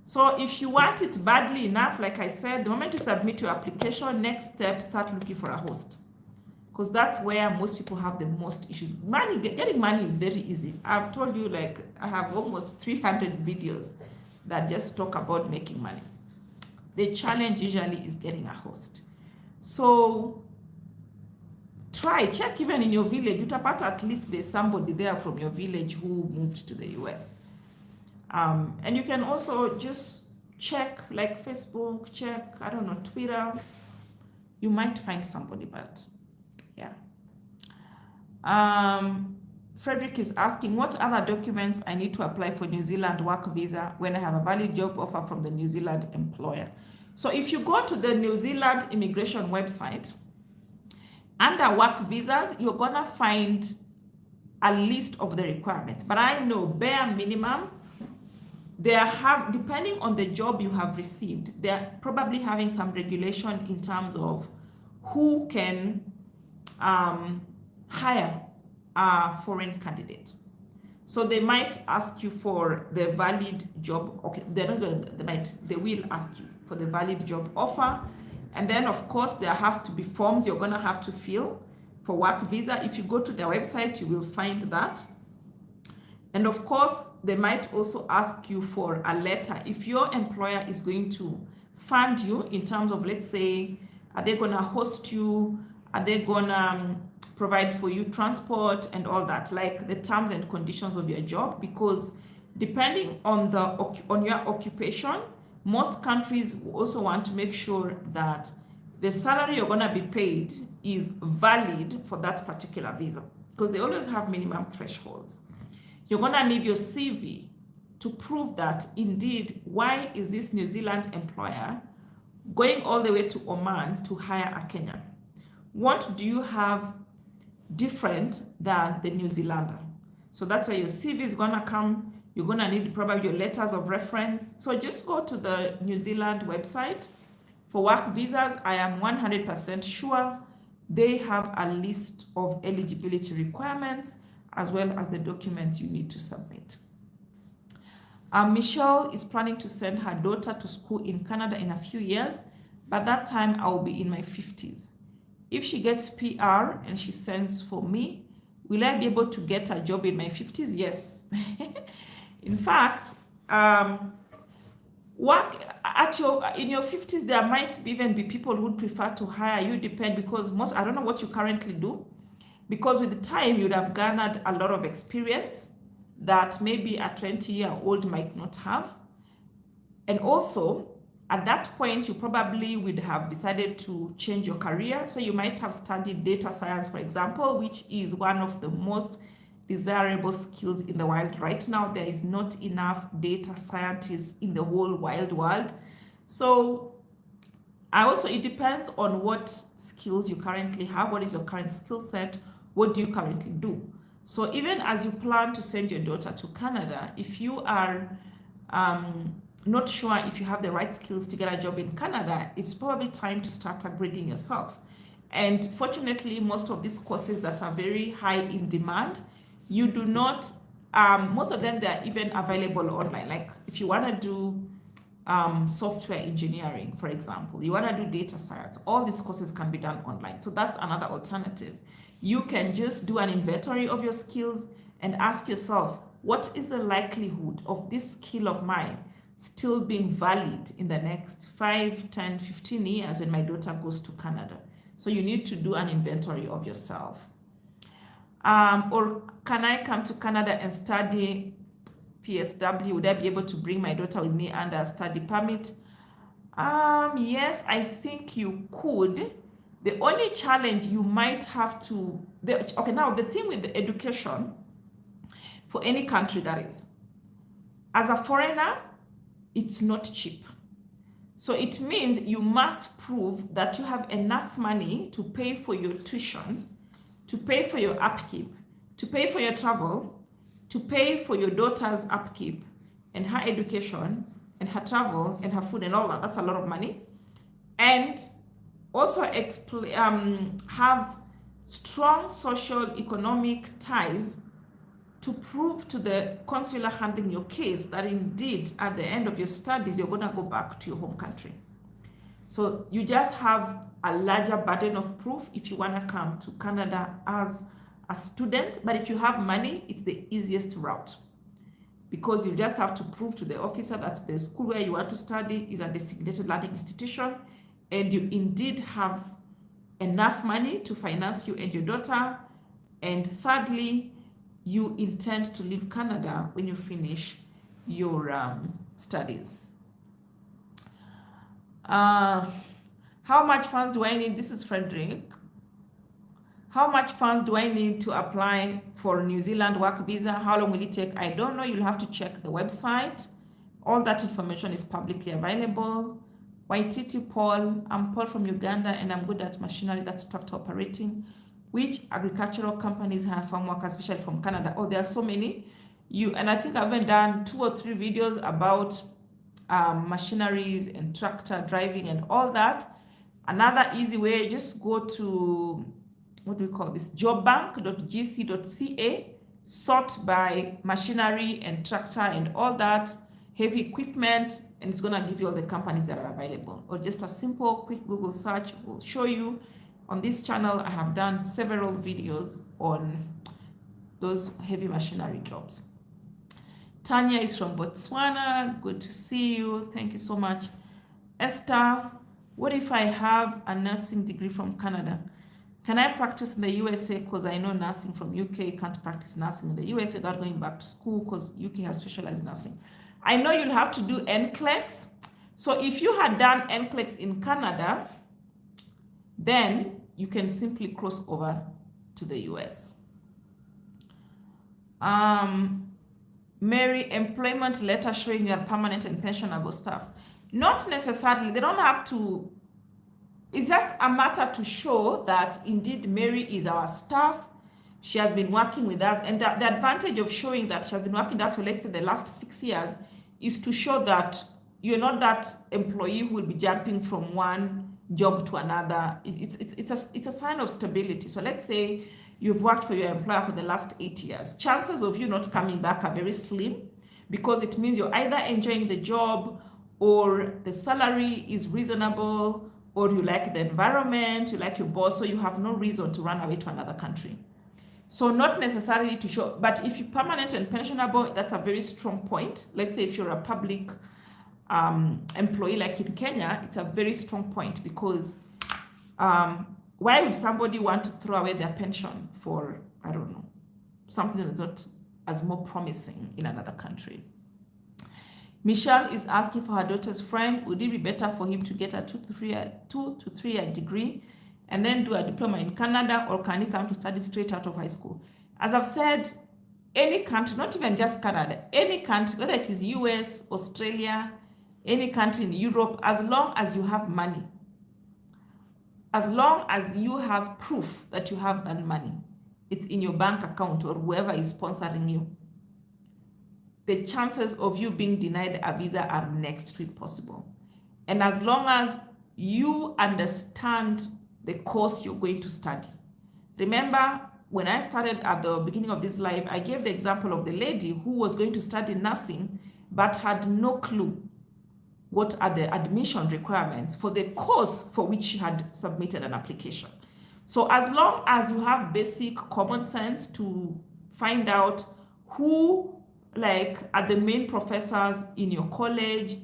So if you want it badly enough, like I said, the moment you submit your application, next step, start looking for a host. Because that's where most people have the most issues. Getting money is very easy. I've told you, like, I have almost 300 videos that just talk about making money. The challenge usually is getting a host. So check even in your village. Utapata at least there's somebody there from your village who moved to the US. And you can also just check like Facebook, check, I don't know, Twitter. You might find somebody, but yeah. Frederick is asking, what other documents I need to apply for New Zealand work visa when I have a valid job offer from the New Zealand employer? So if you go to the New Zealand immigration website, under work visas, you're gonna find a list of the requirements. But I know bare minimum, depending on the job you have received, they're probably having some regulation in terms of who can hire a foreign candidate. So they might ask you for the valid job. Okay, they will ask you for the valid job offer. And then of course there has to be forms you're gonna have to fill for work visa. If you go to their website, you will find that. And of course, they might also ask you for a letter. If your employer is going to fund you in terms of, let's say, are they gonna host you? Are they gonna provide for you transport and all that, like the terms and conditions of your job? Because depending on your occupation, most countries also want to make sure that the salary you're gonna be paid is valid for that particular visa, because they always have minimum thresholds. You're gonna need your CV to prove that indeed, why is this New Zealand employer going all the way to Oman to hire a Kenyan? What do you have different than the New Zealander? So that's why your CV is gonna come. You're gonna need probably your letters of reference. So just go to the New Zealand website. For work visas, I am 100% sure they have a list of eligibility requirements as well as the documents you need to submit. Michelle is planning to send her daughter to school in Canada in a few years. By that time, I will be in my 50s. If she gets PR and she sends for me, will I be able to get a job in my 50s? Yes. In fact, work in your 50s, there might even be people who would prefer to hire you, depend, because I don't know what you currently do, because with time you'd have garnered a lot of experience that maybe a 20-year-old might not have. And also, at that point, you probably would have decided to change your career. So you might have studied data science, for example, which is one of the most desirable skills in the world. Right now, there is not enough data scientists in the whole wide world. So it depends on what skills you currently have. What is your current skill set? What do you currently do? So even as you plan to send your daughter to Canada, if you are not sure if you have the right skills to get a job in Canada, it's probably time to start upgrading yourself. And fortunately, most of these courses that are very high in demand, you do not, most of them, they're even available online. Like if you want to do software engineering, for example, you want to do data science, all these courses can be done online. So that's another alternative. You can just do an inventory of your skills and ask yourself, what is the likelihood of this skill of mine still being valid in the next 5, 10, 15 years when my daughter goes to Canada? So you need to do an inventory of yourself. Or can I come to Canada and study PSW? Would I be able to bring my daughter with me under a study permit? Yes, I think you could. The only challenge you might have to, now the thing with the education for any country, that is, as a foreigner, it's not cheap. So it means you must prove that you have enough money to pay for your tuition, to pay for your upkeep, to pay for your travel, to pay for your daughter's upkeep and her education and her travel and her food and all that. That's a lot of money. And also have strong social economic ties to prove to the consular handling your case that indeed at the end of your studies you're going to go back to your home country. So you just have a larger burden of proof if you want to come to Canada as a student. But if you have money, it's the easiest route, because you just have to prove to the officer that the school where you want to study is a designated learning institution, and you indeed have enough money to finance you and your daughter. And thirdly, you intend to leave Canada when you finish your studies. How much funds do I need? This is Frederick. How much funds do I need to apply for New Zealand work visa? How long will it take? I don't know. You'll have to check the website. All that information is publicly available. Waititi Paul. I'm Paul from Uganda, and I'm good at machinery, that's tractor operating. Which agricultural companies have farm workers, especially from Canada? Oh, there are so many. And I think I've even done 2 or 3 videos about machineries and tractor driving and all that. Another easy way, just go to, what do we call this, jobbank.gc.ca, sort by machinery and tractor and all that, heavy equipment, and it's going to give you all the companies that are available. Or just a simple quick Google search will show you. On this channel, I have done several videos on those heavy machinery jobs. Tanya is from Botswana. Good to see you. Thank you so much. Esther, what if I have a nursing degree from Canada? Can I practice in the USA? Because I know nursing from UK can't practice nursing in the USA without going back to school, because UK has specialized nursing. I know you'll have to do NCLEX. So if you had done NCLEX in Canada, then you can simply cross over to the US. Mary, employment letter showing you are permanent and pensionable staff. Not necessarily, they don't have to. It's just a matter to show that indeed Mary is our staff. She has been working with us, and the advantage of showing that she has been working with us for, let's say, the last 6 years is to show that you're not that employee who will be jumping from one job to another. It's a sign of stability. So let's say you've worked for your employer for the last 8 years. Chances of you not coming back are very slim, because it means you're either enjoying the job, or the salary is reasonable, or you like the environment, you like your boss, so you have no reason to run away to another country. So not necessarily to show, but if you're permanent and pensionable, that's a very strong point. Let's say if you're a public employee like in Kenya, it's a very strong point, because why would somebody want to throw away their pension for, I don't know, something that's not as more promising in another country? Michelle is asking for her daughter's friend, would it be better for him to get a 2 to 3 year degree and then do a diploma in Canada, or can he come to study straight out of high school? As I've said, any country, not even just Canada, any country, whether it is US, Australia, any country in Europe, as long as you have money, as long as you have proof that you have that money, it's in your bank account or whoever is sponsoring you, the chances of you being denied a visa are next to impossible. And as long as you understand the course you're going to study. Remember, when I started at the beginning of this live, I gave the example of the lady who was going to study nursing, but had no clue what are the admission requirements for the course for which she had submitted an application. So as long as you have basic common sense to find out who are the main professors in your college,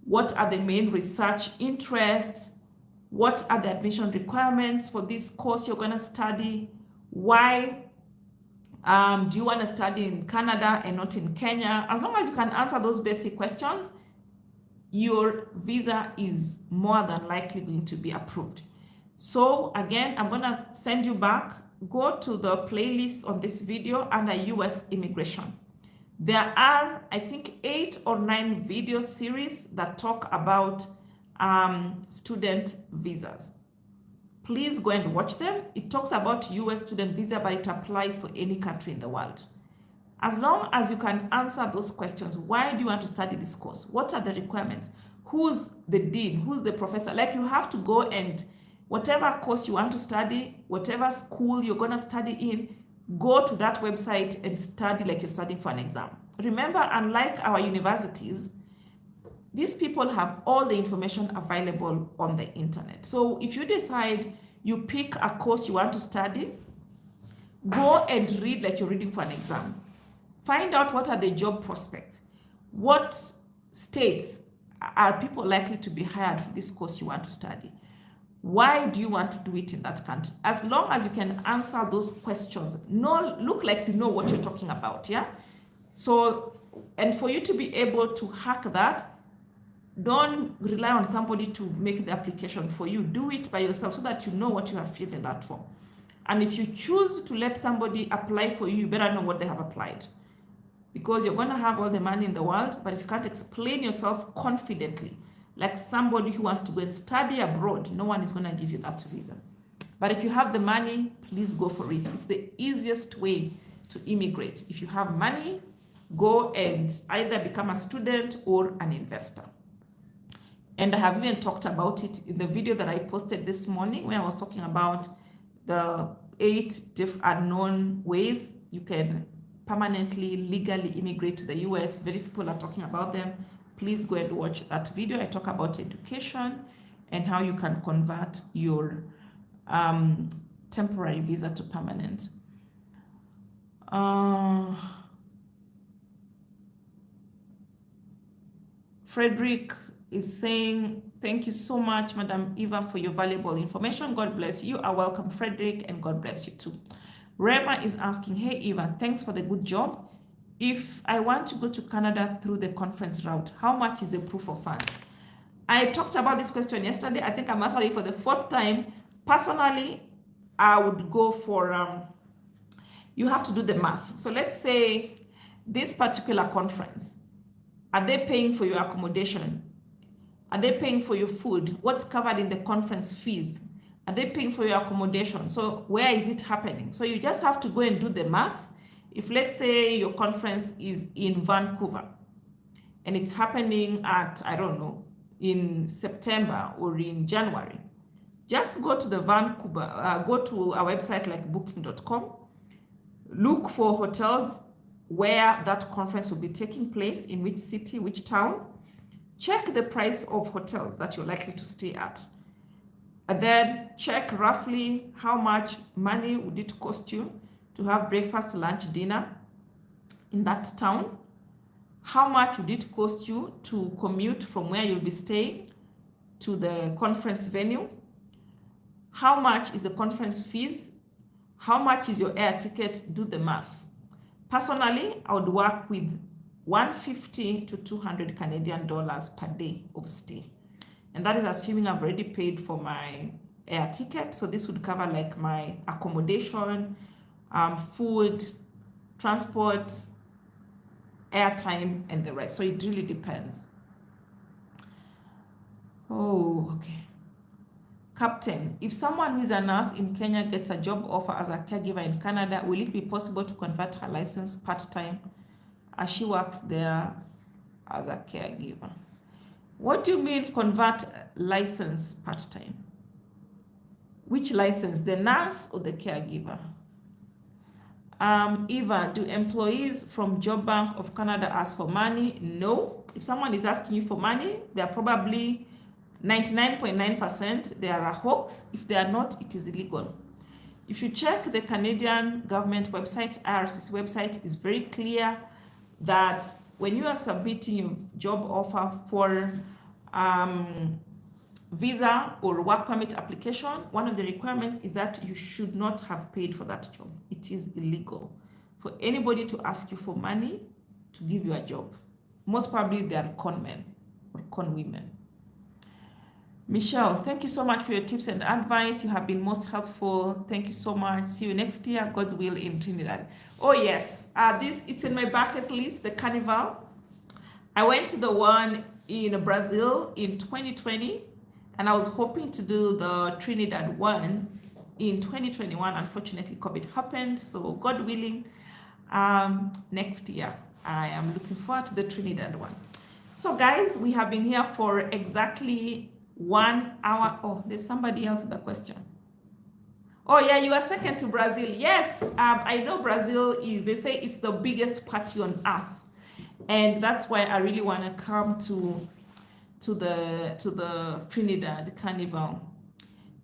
what are the main research interests, what are the admission requirements for this course you're going to study, why do you want to study in Canada and not in Kenya? As long as you can answer those basic questions, your visa is more than likely going to be approved. So again, I'm going to send you back. Go to the playlist on this video under US immigration. There are, I think, 8 or 9 video series that talk about student visas. Please go and watch them. It talks about US student visa, but it applies for any country in the world. As long as you can answer those questions, why do you want to study this course? What are the requirements? Who's the dean? Who's the professor? Like, you have to go and whatever course you want to study, whatever school you're going to study in, go to that website and study like you're studying for an exam. Remember, unlike our universities, these people have all the information available on the internet. So if you decide you pick a course you want to study, go and read like you're reading for an exam. Find out what are the job prospects. What states are people likely to be hired for this course you want to study? Why do you want to do it in that country? As long as you can answer those questions, look like you know what you're talking about, yeah? So, and for you to be able to hack that, don't rely on somebody to make the application for you. Do it by yourself so that you know what you have filled in that form. And if you choose to let somebody apply for you, you better know what they have applied. Because you're going to have all the money in the world, but if you can't explain yourself confidently, like somebody who wants to go and study abroad, no one is going to give you that visa. But if you have the money, please go for it. It's the easiest way to immigrate. If you have money, go and either become a student or an investor. And I have even talked about it in the video that I posted this morning when I was talking about the 8 unknown ways you can permanently, legally immigrate to the US. Very few people are talking about them. Please go and watch that video. I talk about education and how you can convert your temporary visa to permanent. Frederick is saying, thank you so much, Madam Eva, for your valuable information. God bless you. You are welcome, Frederick, and God bless you too. Rema is asking, hey, Eva, thanks for the good job. If I want to go to Canada through the conference route, how much is the proof of funds? I talked about this question yesterday. I think I'm answering it for the 4th time. Personally, I would go for, you have to do the math. So let's say this particular conference, are they paying for your accommodation? Are they paying for your food? What's covered in the conference fees? Are they paying for your accommodation? So where is it happening? So you just have to go and do the math. If let's say your conference is in Vancouver and it's happening at, I don't know, in September or in January, just go to the Vancouver, go to a website like booking.com, look for hotels where that conference will be taking place, in which city, which town. Check the price of hotels that you're likely to stay at. And then check roughly how much money would it cost you to have breakfast, lunch, dinner in that town. How much would it cost you to commute from where you'll be staying to the conference venue? How much is the conference fees? How much is your air ticket? Do the math. Personally, I would work with 150 to 200 Canadian dollars per day of stay. And that is assuming I've already paid for my air ticket. So this would cover like my accommodation, food, transport, airtime, and the rest. So it really depends. Oh, okay. Captain, if someone who is a nurse in Kenya gets a job offer as a caregiver in Canada, will it be possible to convert her license part-time as she works there as a caregiver? What do you mean convert license part-time? Which license, the nurse or the caregiver? Eva, do employees from Job Bank of Canada ask for money? No. If someone is asking you for money, they're probably 99.9% they are a hoax. If they are not, it is illegal. If you check the Canadian government website, IRC's website is very clear that when you are submitting your job offer for visa or work permit application, one of the requirements is that you should not have paid for that job. It is illegal for anybody to ask you for money to give you a job. Most probably they are con men or con women. Michelle, thank you so much for your tips and advice. You have been most helpful. Thank you so much. See you next year, God's will, in Trinidad. Oh yes, it's in my bucket list, the carnival. I went to the one in Brazil in 2020, and I was hoping to do the Trinidad one in 2021. Unfortunately, COVID happened, so God willing, next year. I am looking forward to the Trinidad one. So guys, we have been here for exactly 1 hour. Oh, there's somebody else with a question. Oh yeah, you are second to Brazil. Yes, I know Brazil is, they say it's the biggest party on earth. And that's why I really want to come to the Trinidad Carnival.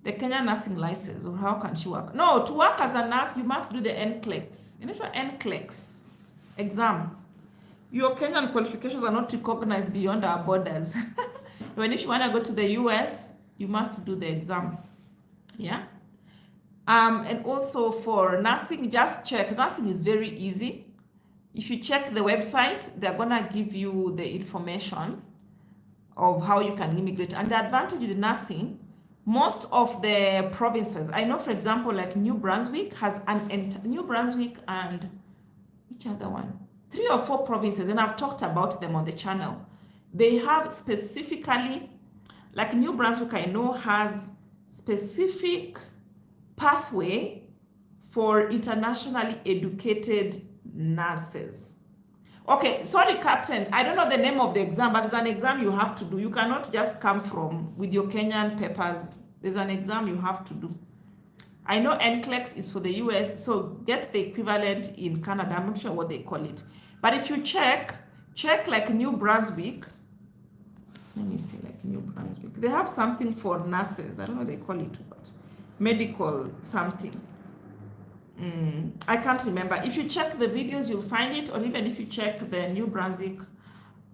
The Kenya nursing license, or how can she work? No, to work as a nurse, you must do the NCLEX. You know what NCLEX exam. Your Kenyan qualifications are not recognized beyond our borders. When if you want to go to the US, you must do the exam. Yeah. And also for nursing, just check. Nursing is very easy. If you check the website, they're gonna give you the information of how you can immigrate. And the advantage with nursing, most of the provinces, I know for example, like New Brunswick has New Brunswick and which other one? 3 or 4 provinces, and I've talked about them on the channel. They have specifically, like New Brunswick, I know has specific pathway for internationally educated nurses. Okay, sorry, Captain. I don't know the name of the exam, but it's an exam you have to do. You cannot just come from with your Kenyan papers. There's an exam you have to do. I know NCLEX is for the US, so get the equivalent in Canada. I'm not sure what they call it. But if you check like New Brunswick, let me see, like New Brunswick. They have something for nurses. I don't know what they call it, but medical something. I can't remember. If you check the videos, you'll find it, or even if you check the New Brunswick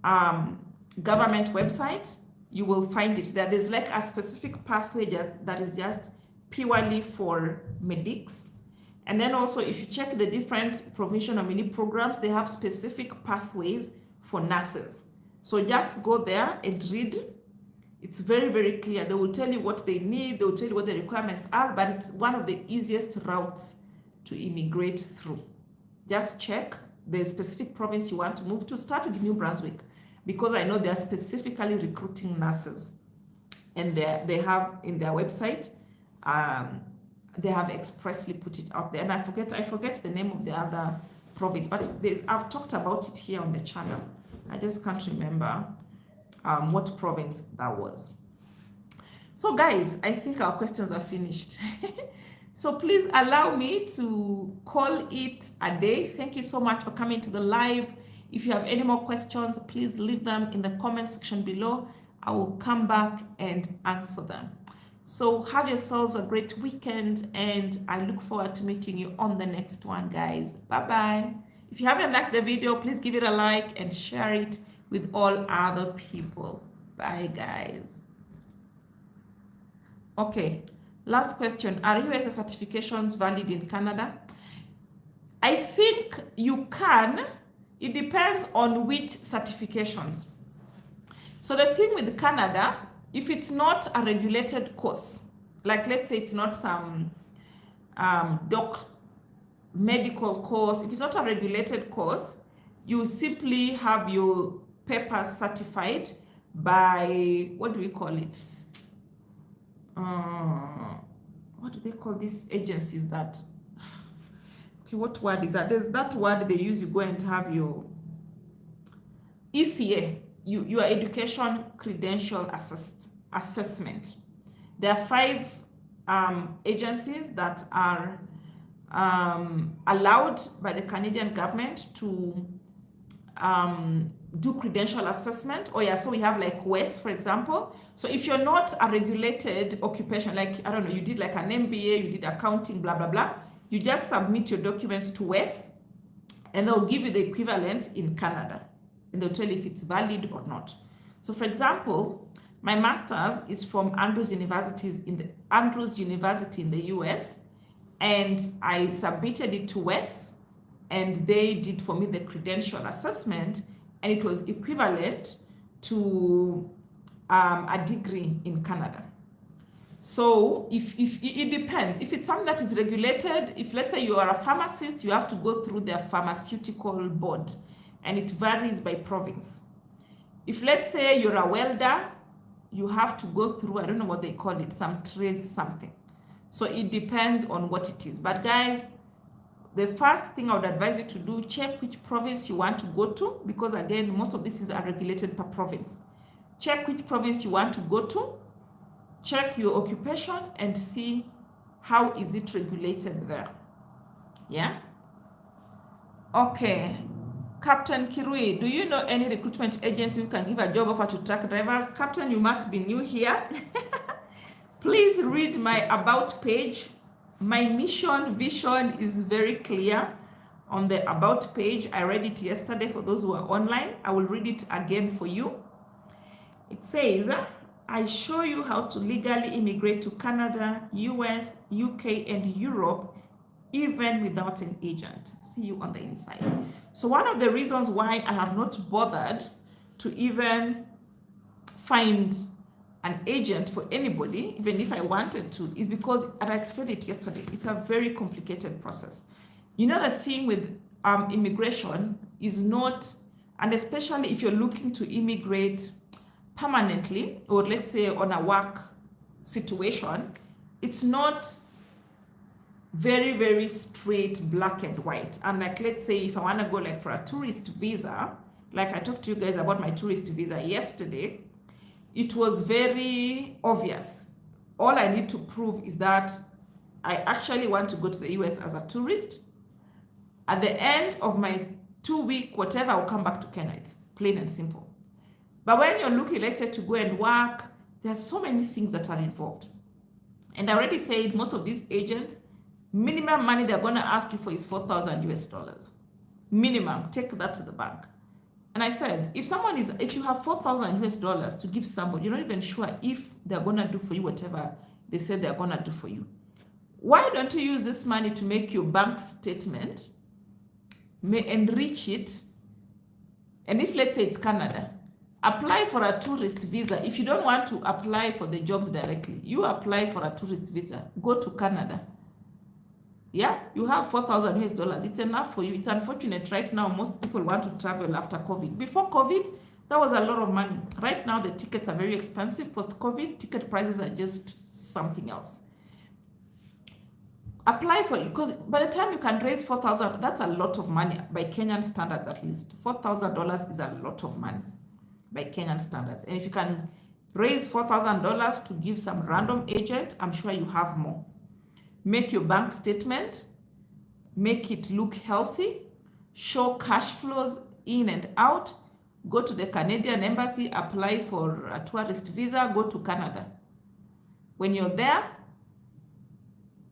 government website, you will find it there. There's like a specific pathway that is just purely for medics. And then also, if you check the different provincial or mini programs, they have specific pathways for nurses. So just go there and read. It's very, very clear. They will tell you what they need. They will tell you what the requirements are, but it's one of the easiest routes to immigrate through. Just check the specific province you want to move to. Start with New Brunswick, because I know they are specifically recruiting nurses, and they have in their website, they have expressly put it out there. And I forget the name of the other province, but I've talked about it here on the channel. I just can't remember what province that was. So guys, I think our questions are finished. So please allow me to call it a day. Thank you so much for coming to the live. If you have any more questions, please leave them in the comment section below. I will come back and answer them. So have yourselves a great weekend, and I look forward to meeting you on the next one, guys. Bye-bye. If you haven't liked the video, please give it a like and share it with all other people. Bye, guys. Okay. Last question, are US certifications valid in Canada? I think you can. It depends on which certifications. So the thing with Canada, if it's not a regulated course, like let's say it's not some medical course, if it's not a regulated course, you simply have your papers certified by, what do we call it? What do they call these agencies that, okay, what word is that? There's that word they use, you go and have your ECA, your education credential assessment. There are 5 agencies that are allowed by the Canadian government to do credential assessment. Oh yeah, so we have like WES, for example. So if you're not a regulated occupation, like, I don't know, you did like an MBA, you did accounting, blah, blah, blah, you just submit your documents to WES, and they'll give you the equivalent in Canada, and they'll tell you if it's valid or not. So for example, my master's is from Andrews University in the US, and I submitted it to WES, and they did for me the credential assessment, and it was equivalent to a degree in Canada. So if it depends. If it's something that is regulated, if let's say you are a pharmacist, you have to go through their pharmaceutical board, and it varies by province. If let's say you're a welder, you have to go through, I don't know what they call it, some trades something. So it depends on what it is. But guys, the first thing I would advise you to do, check which province you want to go to, because again, most of this is regulated per province. Check which province you want to go to, check your occupation, and see how is it regulated there. Yeah. Okay. Captain Kirui, do you know any recruitment agency who can give a job offer to truck drivers? Captain, you must be new here. Please read my about page. My mission, vision is very clear on the about page. I read it yesterday for those who are online. I will read it again for you. It says, I show you how to legally immigrate to Canada, US, UK, and Europe, even without an agent. See you on the inside. So one of the reasons why I have not bothered to even find an agent for anybody, even if I wanted to, is because, and I explained it yesterday, it's a very complicated process. You know, the thing with immigration is not, and especially if you're looking to immigrate permanently, or let's say on a work situation, it's not very, very straight, black and white. And like, let's say if I want to go like for a tourist visa, like I talked to you guys about my tourist visa yesterday, it was very obvious. All I need to prove is that I actually want to go to the US as a tourist. At the end of my 2-week, whatever, I'll come back to Kenya. It's plain and simple. But when you're looking, let's say, to go and work, there's so many things that are involved. And I already said most of these agents, minimum money they're going to ask you for is $4,000 US. Minimum, take that to the bank. And I said, if you have $4,000 US to give somebody, you're not even sure if they're going to do for you whatever they said they're going to do for you. Why don't you use this money to make your bank statement, enrich it, and if let's say it's Canada, apply for a tourist visa. If you don't want to apply for the jobs directly, you apply for a tourist visa, go to Canada. Yeah, you have $4,000 US. It's enough for you. It's unfortunate right now, most people want to travel after COVID. Before COVID, that was a lot of money. Right now, the tickets are very expensive. Post-COVID, ticket prices are just something else. Apply for it, because by the time you can raise $4,000, that's a lot of money by Kenyan standards at least. $4,000 is a lot of money by Kenyan standards. And if you can raise $4,000 to give some random agent, I'm sure you have more. Make your bank statement, make it look healthy, show cash flows in and out, go to the Canadian embassy, apply for a tourist visa, go to Canada. When you're there,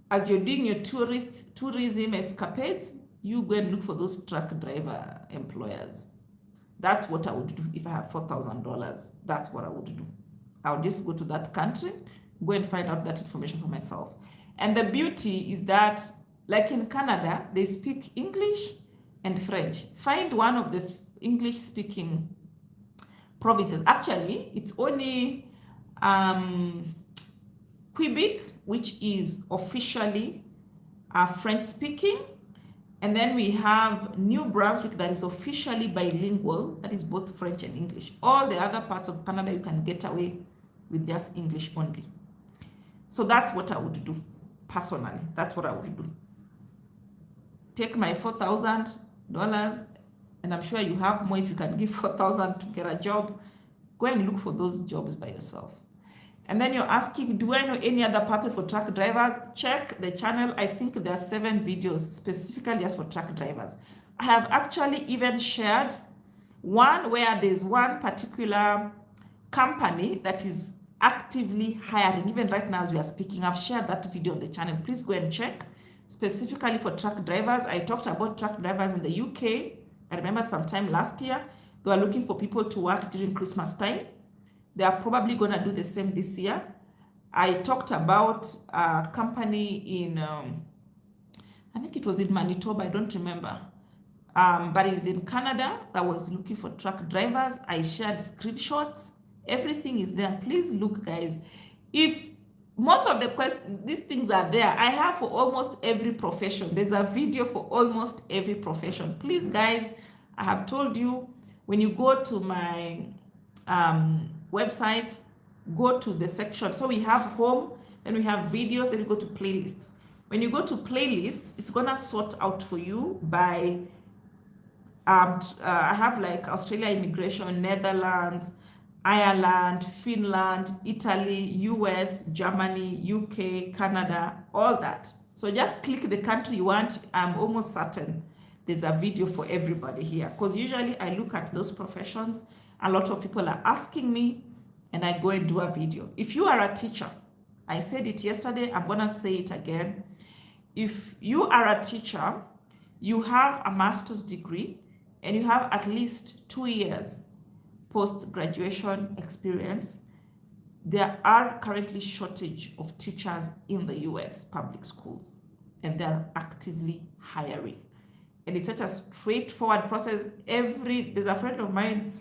as you're doing your tourism escapades, you go and look for those truck driver employers. That's what I would do if I have $4,000. That's what I would do. I'll just go to that country, go and find out that information for myself. And the beauty is that, like in Canada, they speak English and French. Find one of the English-speaking provinces. Actually, it's only Quebec, which is officially French-speaking. And then we have New Brunswick that is officially bilingual, that is both French and English. All the other parts of Canada, you can get away with just English only. So that's what I would do. Personally, that's what I would do. Take my $4,000, and I'm sure you have more if you can give $4,000 to get a job. Go and look for those jobs by yourself. And then you're asking, do I know any other pathway for truck drivers? Check the channel. I think there are 7 videos specifically just for truck drivers. I have actually even shared one where there's one particular company that is actively hiring. Even right now as we are speaking, I've shared that video on the channel. Please go and check. Specifically for truck drivers, I talked about truck drivers in the UK. I remember sometime last year, they were looking for people to work during Christmas time. They are probably going to do the same this year. I talked about a company in, I think it was in Manitoba, I don't remember. But it's in Canada that was looking for truck drivers. I shared screenshots. Everything is there. Please look, guys. If most of the questions, these things are there. I have for almost every profession. There's a video for almost every profession. Please, guys, I have told you, when you go to my website, go to the section. So we have home, then we have videos, then we go to playlists. When you go to playlists, it's gonna sort out for you by I have like Australia immigration, Netherlands, Ireland, Finland, Italy, US, Germany, UK, Canada, all that. So just click the country you want. I'm almost certain there's a video for everybody here, because usually I look at those professions. A lot of people are asking me and I go and do a video. If you are a teacher, I said it yesterday, I'm gonna say it again. If you are a teacher, you have a master's degree and you have at least 2 years post-graduation experience, there are currently shortage of teachers in the US public schools, and they're actively hiring. And it's such a straightforward process. There's a friend of mine,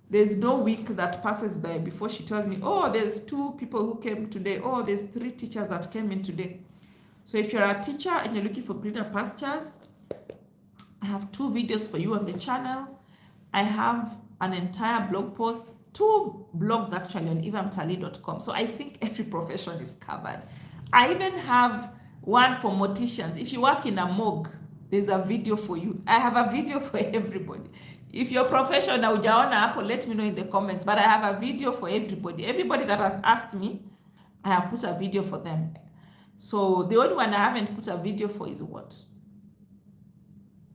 there's no week that passes by before she tells me, oh, there's 2 people who came today. Oh, there's 3 teachers that came in today. So if you're a teacher and you're looking for greener pastures, I have 2 videos for you on the channel. I have an entire blog post, 2 blogs actually on evamtali.com. So I think every profession is covered. I even have one for morticians. If you work in a morgue, there's a video for you. I have a video for everybody. If your profession now hujaona hapo, let me know in the comments. But I have a video for everybody. Everybody that has asked me, I have put a video for them. So the only one I haven't put a video for is what?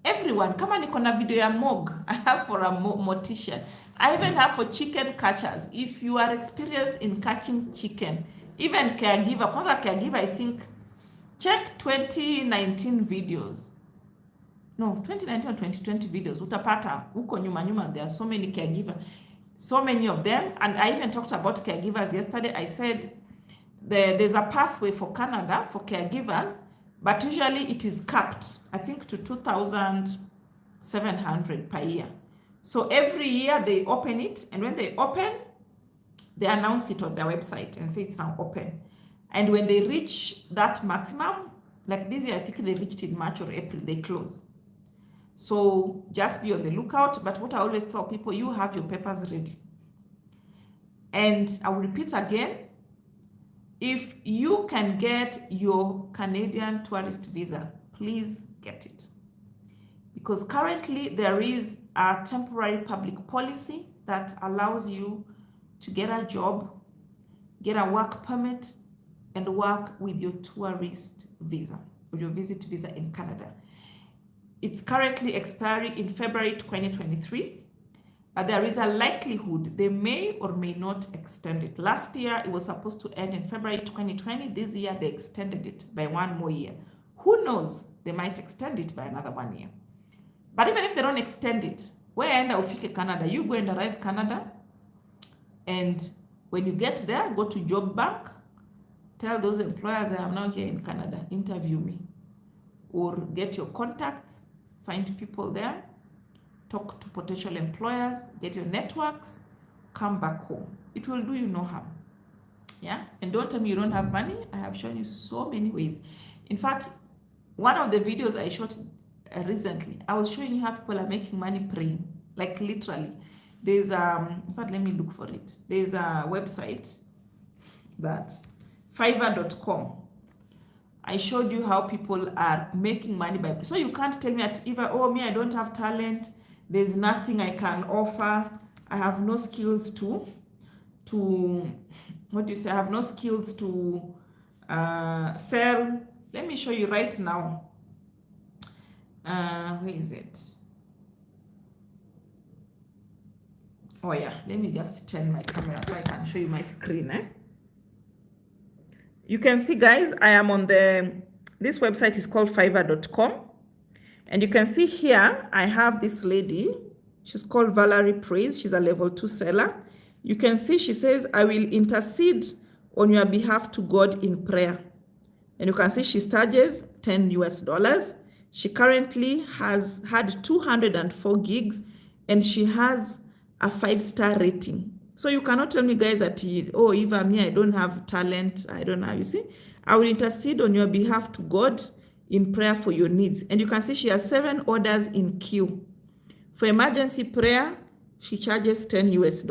Everyone. Kama niko na video ya morgue, I have for a mortician. I even have for chicken catchers. If you are experienced in catching chicken, even caregiver, kwanza caregiver, I think, check 2019 videos. No, 2019 or 2020 videos. Utapata, huko nyuma, there are so many caregivers, so many of them. And I even talked about caregivers yesterday. I said there's a pathway for Canada for caregivers, but usually it is capped, I think, to 2,700 per year. So every year they open it, and when they open, they announce it on their website and say it's now open. And when they reach that maximum, like this year, I think they reached in March or April, they close. So just be on the lookout. But what I always tell people, you have your papers ready. And I will repeat again, if you can get your Canadian tourist visa, please get it. Because currently there is a temporary public policy that allows you to get a job, get a work permit, and work with your tourist visa or your visit visa in Canada. It's currently expiring in February 2023, but there is a likelihood they may or may not extend it. Last year, it was supposed to end in February 2020. This year, they extended it by 1 more year. Who knows? They might extend it by another 1 year. But even if they don't extend it, when ufike Canada, you go and arrive Canada, and when you get there, go to Job Bank, tell those employers, I am now here in Canada, interview me. Or get your contacts, find people there, talk to potential employers, get your networks, come back home. It will do you no harm. Yeah? And don't tell me you don't have money. I have shown you so many ways. In fact, one of the videos I shot recently, I was showing you how people are making money praying. Like literally. There's in fact, let me look for it. There's a website that Fiverr.com. I showed you how people are making money by, so you can't tell me at Eva, oh, me, I don't have talent. There's nothing I can offer. I have no skills to what do you say? I have no skills to sell. Let me show you right now. Where is it? Oh yeah, let me just turn my camera so I can show you my screen. You can see, guys, I am on this website is called Fiverr.com. And you can see here, I have this lady. She's called Valerie Praise. She's a level 2 seller. You can see she says, I will intercede on your behalf to God in prayer. And you can see she charges $10 US. She currently has had 204 gigs and she has a 5-star rating. So you cannot tell me, guys, that, oh, Eva, me, I don't have talent. I don't have, you see. I will intercede on your behalf to God in prayer for your needs. And you can see she has 7 orders in queue. For emergency prayer, she charges $10 US,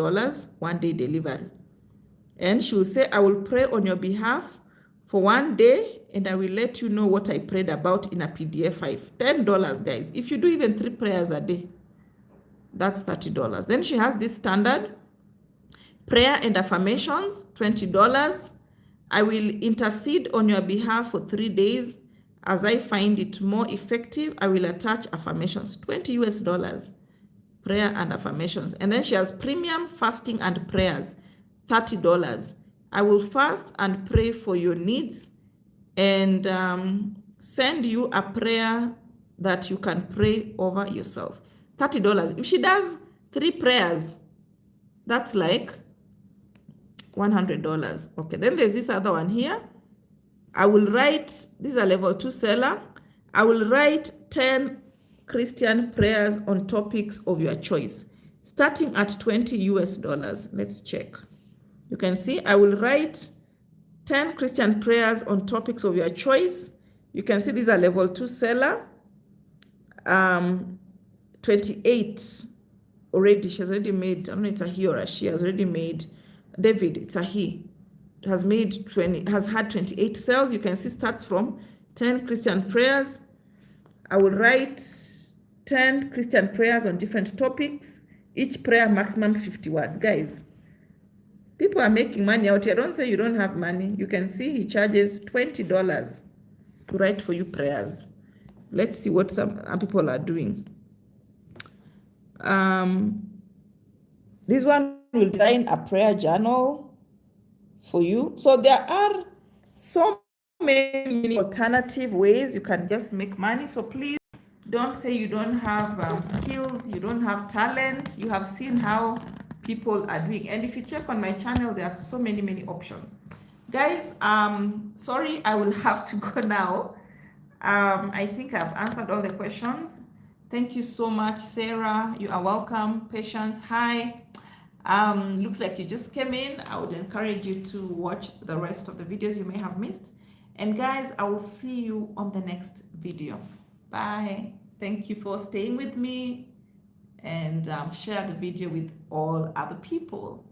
1-day delivery. And she will say, I will pray on your behalf for one day, and I will let you know what I prayed about in a PDF file. $10, guys. If you do even 3 prayers a day, that's $30. Then she has this standard prayer and affirmations, $20. I will intercede on your behalf for 3 days. As I find it more effective, I will attach affirmations, $20. Prayer and affirmations. And then she has premium fasting and prayers, $30. I will fast and pray for your needs and send you a prayer that you can pray over yourself. $30. If she does 3 prayers, that's like $100. Okay, then there's this other one here. I will write, this is a level 2 seller. I will write 10 Christian prayers on topics of your choice, starting at $20. Let's check. You can see I will write 10 Christian prayers on topics of your choice. You can see these are level 2 seller. 28 already. She has already made, I don't know, it's a he or a she, has already made. David, it's a he, has made 20, has had 28 sales. You can see starts from 10 Christian prayers. I will write 10 Christian prayers on different topics. Each prayer maximum 50 words. Guys, people are making money out here. Don't say you don't have money. You can see he charges $20 to write for you prayers. Let's see what some people are doing. This one will design a prayer journal for you. So there are so many alternative ways you can just make money. So please don't say you don't have skills, you don't have talent. You have seen how people are doing. And if you check on my channel, there are so many options. Guys, sorry, I will have to go now. I think I've answered all the questions. Thank you so much, Sarah. You are welcome. Patience, hi. Looks like you just came in. I would encourage you to watch the rest of the videos you may have missed. And guys, I will see you on the next video. Bye. Thank you for staying with me, and share the video with all other people.